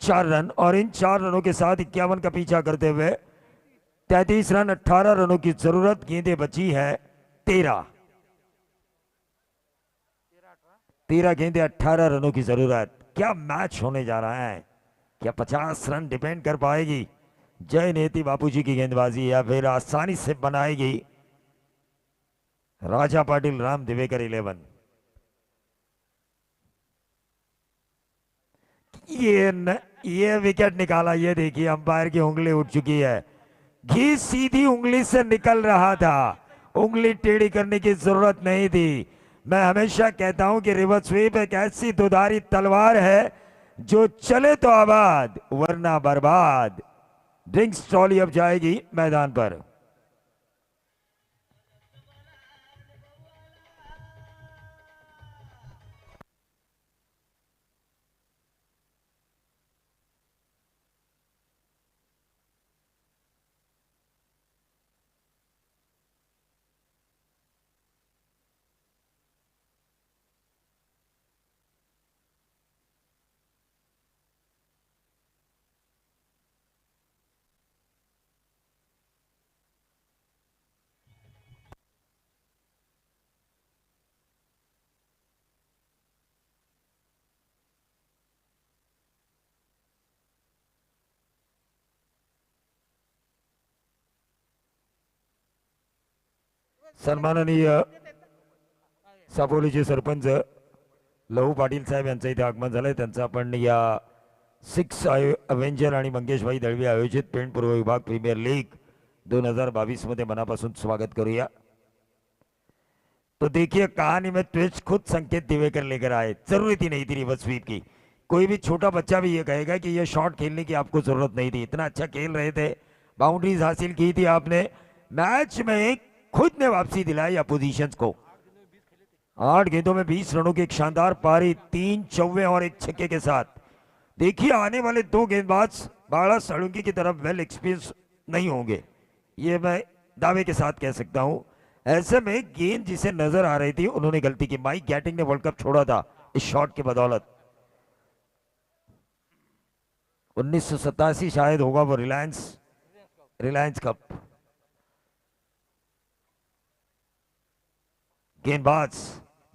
S3: 4 रन और इन 4 रनों के साथ 51 का पीछा करते हुए 33 रन, 18 रनों की जरूरत। गेंदें बची है 13 गेंदें, 18 रनों की जरूरत। क्या मैच होने जा रहा है? क्या 50 रन डिपेंड कर पाएगी जय नेति बापूजी की गेंदबाजी या फिर आसानी से बनाएगी राजा पाटिल राम दिवेकर 11? ये विकेट निकाला, ये देखिए अंपायर की उंगली उठ चुकी है। घी सीधी उंगली से निकल रहा था, उंगली टेढ़ी करने की जरूरत नहीं थी। मैं हमेशा कहता हूं कि रिवर्स स्वीप एक ऐसी दुधारी तलवार है जो चले तो आबाद वरना बर्बाद। ड्रिंक्स ट्रॉली अब जाएगी मैदान पर। सन्माननीय सापोलीचे सरपंच लहू पाटील साहेब यांचं इथे आगमन झालंय। त्यांचं आपण या 6 अवेंजर आणि मंगेशभाई दळवी आयोजित पेण पूर्व विभाग प्रीमियर लीग 2022 मध्ये मनापासून स्वागत करूया। तो देखिए कहानी में ट्विस्ट खुद संकेत दिवेकर लेकर आए। जरूरत ही नहीं थी रिवर्स स्वीप की। कोई भी छोटा बच्चा भी ये कहेगा कि ये शॉट खेलने की आपको जरूरत नहीं थी, इतना अच्छा खेल रहे थे, बाउंड्रीज हासिल की थी आपने। मैच में खुद ने वापसी दिलाई अपोजिशंस को। 8 गेंदों में 20 रनों की एक शानदार पारी, 3 चौवे और 1 छक्के के साथ। देखिए आने वाले 2 गेंदबाज बाला सालुंके की तरफ वेल एक्सपीरियंस नहीं होंगे, ये मैं दावे के साथ कह सकता हूं। ऐसे में गेंद जिसे नजर आ रही थी उन्होंने गलती की। माइक गैटिंग ने वर्ल्ड कप छोड़ा था इस शॉट की बदौलत। 1987 शायद होगा वो रिलायंस कप। गेंदबाज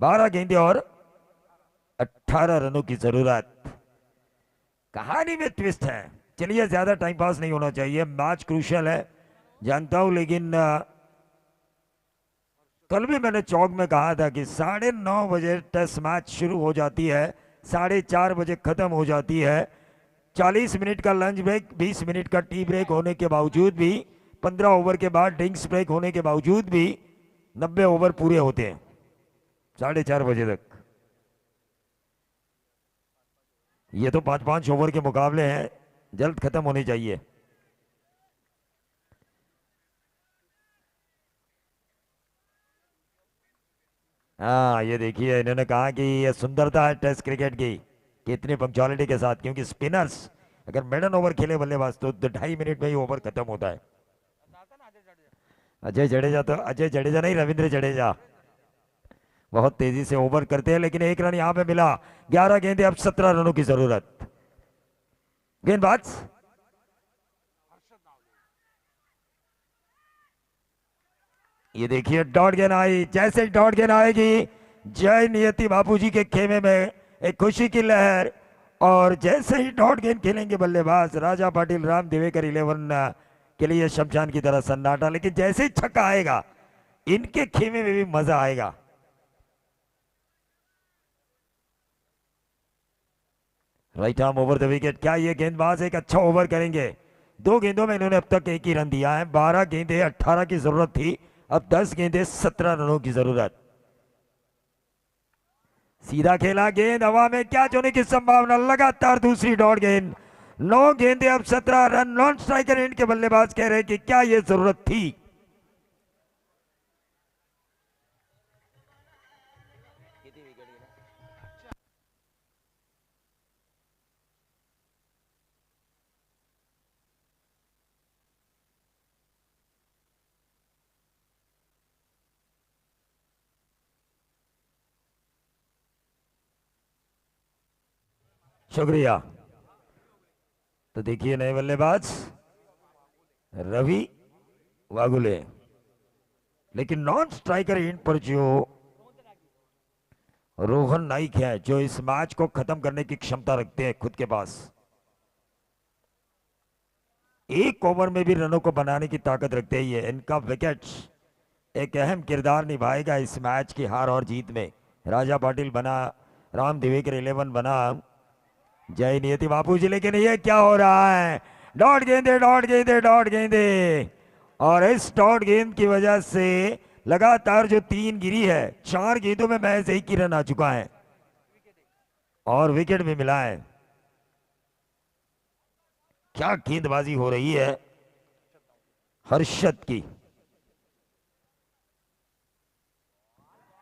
S3: 12 गेंदें और 18 रनों की जरूरत। कहानी में ट्विस्ट है। चलिए ज्यादा टाइम पास नहीं होना चाहिए, मैच क्रूशियल है जानता हूं, लेकिन कल भी मैंने चौक में कहा था कि 9:30 बजे टेस्ट मैच शुरू हो जाती है, 4:30 बजे खत्म हो जाती है। 40 मिनट का लंच ब्रेक, 20 मिनट का टी ब्रेक होने के बावजूद भी, 15 ओवर के बाद ड्रिंक्स ब्रेक होने के बावजूद भी 90 ओवर पूरे होते हैं। 4:30 बजे तक। ये तो 5-5 ओवर के मुकाबले हैं, जल्द खत्म होने चाहिए। हाँ, ये देखिए इन्होंने कहा कि ये सुंदरता है टेस्ट क्रिकेट की, कितनी पंक्चुअलिटी के साथ, क्योंकि स्पिनर्स अगर मिडन ओवर खेले बल्लेबाज तो 2.5 मिनट में ही ओवर खत्म होता है। अजय जडेजा नहीं, रविंद्र जडेजा बहुत तेजी से ओवर करते हैं, लेकिन 1 रन यहां पे मिला। 11 गेंदें, अब 17 रनों की जरूरत। गेंदबाज ये देखिए डॉट गेंद आई, जैसे डॉट गेंद आएगी जय नियति बापूजी के खेमे में एक खुशी की लहर, और जैसे ही डॉट गेंद खेलेंगे बल्लेबाज राजा पाटिल राम दिवेकर 11 के लिए शमशान की तरह सन्नाटा, लेकिन जैसे ही छक्का आएगा इनके खेमे में भी मजा आएगा। Right arm over the wicket. क्या ये गेंदबाज एक अच्छा ओवर करेंगे? 2 गेंदों में इन्होंने अब तक 1 ही रन दिया है। 12 गेंदें 18 की जरूरत थी, अब 10 गेंदें 17 रनों की जरूरत। सीधा खेला, गेंद हवा में, क्या होने की संभावना, लगातार दूसरी डॉट गेंद। 9 गेंदें, अब 17 रन। नॉन स्ट्राइकर एंड के बल्लेबाज कह रहे हैं कि क्या यह जरूरत थी। शुक्रिया। तो देखिए नए बल्लेबाज रवि वागुले, लेकिन नॉन स्ट्राइकर एंड पर जो रोहन नाइक है, जो इस मैच को खत्म करने की क्षमता रखते हैं खुद के पास। 1 ओवर में भी रनों को बनाने की ताकत रखते ही है। इनका विकेट एक अहम किरदार निभाएगा इस मैच की हार और जीत में। राजा पाटिल बना, राम दिवेकर 11 बना, जय नियति बापूजी, लेकिन ये क्या हो रहा है? डॉट गेंदे, डॉट गेंदे, डॉट गेंदे, और इस डॉट गेंद की वजह से लगातार जो 3 गिरी है, 4 गेंदों में महज 1 ही रन आ चुका है और विकेट भी मिला है। क्या गेंदबाजी हो रही है हर्षद की,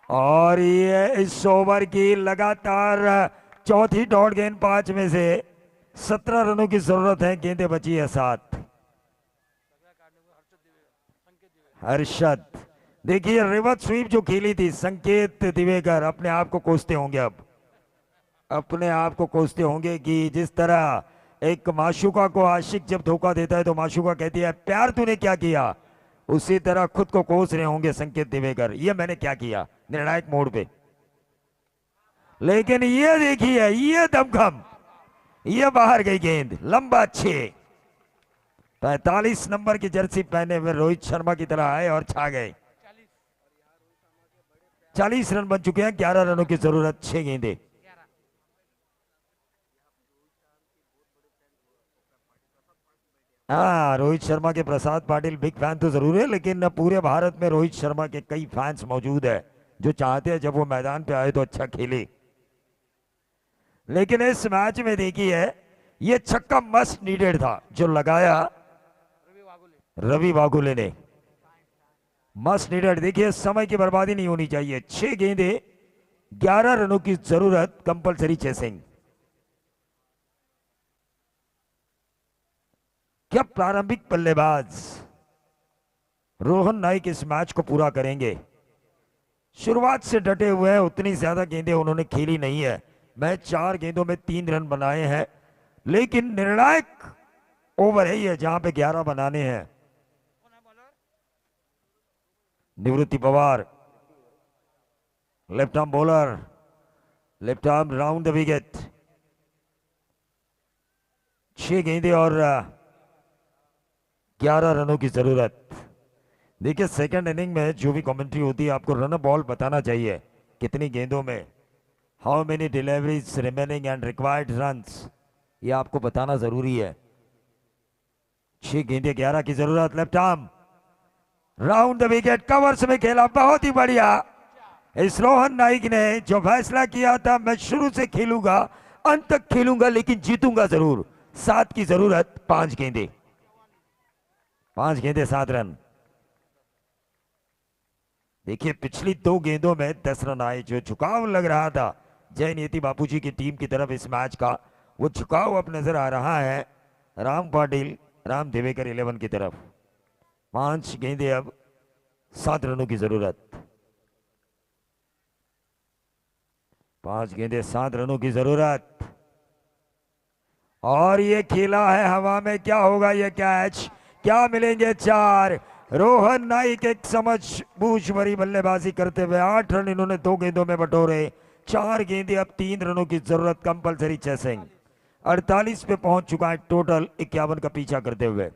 S3: और ये इस ओवर की लगातार चौथी डॉट गेंद। 5 में से 17 रनों की जरूरत है, गेंदें बची है 7। हर्षद देखिए रिवर्स स्वीप जो खेली थी, संकेत दिवेकर अपने आप को कोसते होंगे, अब अपने आप को कोसते होंगे कि जिस तरह एक माशूका को आशिक जब धोखा देता है तो माशूका कहती है प्यार तूने क्या किया, उसी तरह खुद को कोस रहे होंगे संकेत दिवेकर, ये मैंने क्या किया निर्णायक मोड़ पे। लेकिन ये देखिए, ये दमखम, ये बाहर गई गेंद, लंबा 6। 45 नंबर की जर्सी पहने हुए रोहित शर्मा की तरह आए और छा गए। 40 रन बन चुके हैं, 11 रनों की जरूरत, 6 गेंदें। हाँ, रोहित शर्मा के प्रसाद पाटिल बिग फैन तो जरूर है, लेकिन पूरे भारत में रोहित शर्मा के कई फैंस मौजूद है जो चाहते हैं जब वो मैदान पे आए तो अच्छा खेले। लेकिन इस मैच में देखिए ये छक्का मस्ट नीडेड था जो लगाया रवि वागुले ने, मस्ट नीडेड। देखिए समय की बर्बादी नहीं होनी चाहिए। 6 गेंदे 11 रनों की जरूरत, कंपलसरी चेसिंग। क्या प्रारंभिक बल्लेबाज रोहन नाइक इस मैच को पूरा करेंगे? शुरुआत से डटे हुए हैं, उतनी ज्यादा गेंदें उन्होंने खेली नहीं है। मैं 4 गेंदों में 3 रन बनाए हैं, लेकिन निर्णायक ओवर है ये जहां पे 11 बनाने हैं। निवृत्ति Pawar left arm bowler, left arm round the wicket. 6 गेंदें और 11 रनों की जरूरत। देखिए सेकंड इनिंग में जो भी कमेंट्री होती है आपको रन बॉल बताना चाहिए, कितनी गेंदों में, how many deliveries remaining and required runs, ये आपको बताना जरूरी है। 6 गेंदें 11 की जरूरत। Left arm round the wicket, covers में खेला, बहुत ही बढ़िया, इस रोहन नाइक ने जो फैसला किया था मैं शुरू से खेलूंगा, अंत तक खेलूंगा, लेकिन जीतूंगा जरूर। 7 की जरूरत, 5 गेंदे, 5 गेंदे 7 रन। देखिए पिछली 2 गेंदों में 10 रन आए। जो झुकाव लग रहा था जय नियति बापूजी की टीम की तरफ इस मैच का, वो झुकाव अब नजर आ रहा है राम पाटिल, राम दिवेकर 11 की तरफ। 5 गेंदे अब, 7 रनों की जरूरत। 5 गेंदे 7 रनों की जरूरत। और ये खेला है हवा में, क्या होगा ये कैच, क्या मिलेंगे 4। रोहन नाइक एक समझ बूझ भरी बल्लेबाजी करते हुए 8 रन इन्होंने 2 गेंदों में बटोरे। 4 गेंदे अब, 3 रनों की जरूरत कंपलसरी चेसिंग। 48 पे पहुंच चुका है टोटल, 51 का पीछा करते हुए।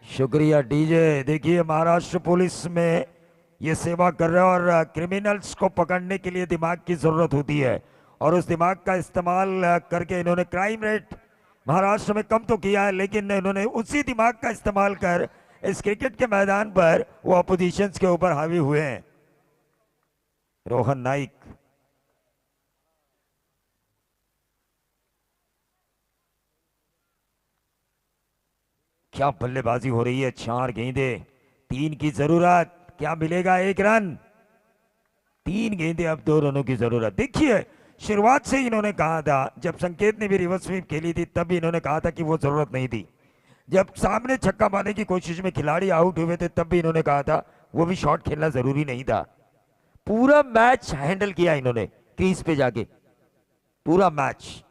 S3: शुक्रिया डीजे। देखिए महाराष्ट्र पुलिस में ये सेवा कर रहे हैं और क्रिमिनल्स को पकड़ने के लिए दिमाग की जरूरत होती है, और उस दिमाग का इस्तेमाल करके इन्होंने क्राइम रेट महाराष्ट्र में कम तो किया है, लेकिन इन्होंने उसी दिमाग का इस्तेमाल कर इस क्रिकेट के मैदान पर वो अपोजिशंस के ऊपर हावी हुए हैं। रोहन नाइक क्या बल्लेबाजी हो रही है। 4 गेंदे, 3 की जरूरत, क्या मिलेगा 1 रन। 3 गेंदे अब, 2 रनों की जरूरत। देखिए शुरुआत से ही इन्होंने कहा था, जब संकेत ने भी रिवर्स स्वीप खेली थी तब भी इन्होंने कहा था कि वो जरूरत नहीं थी। जब सामने छक्का मारने की कोशिश में खिलाड़ी आउट हुए थे तब भी इन्होंने कहा था वो भी शॉट खेलना जरूरी नहीं था। पूरा मैच हैंडल किया इन्होंने क्रीज पे जाके, पूरा मैच।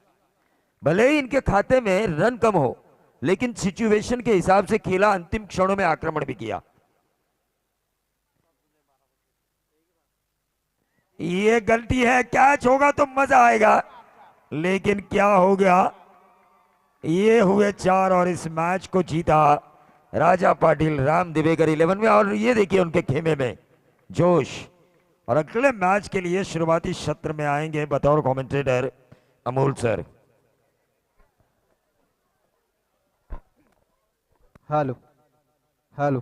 S3: भले ही इनके खाते में रन कम हो, लेकिन सिचुएशन के हिसाब से खेला, अंतिम क्षणों में आक्रमण भी किया। ये गलती है, कैच होगा तो मजा आएगा, लेकिन क्या हो गया, ये हुए 4 और इस मैच को जीता राजा पाटिल, राम दिवेकर 11 में। और ये देखिए उनके खेमे में जोश। और अगले मैच के लिए शुरुआती सत्र में आएंगे बतौर commentator Amol sir.
S2: Hello hello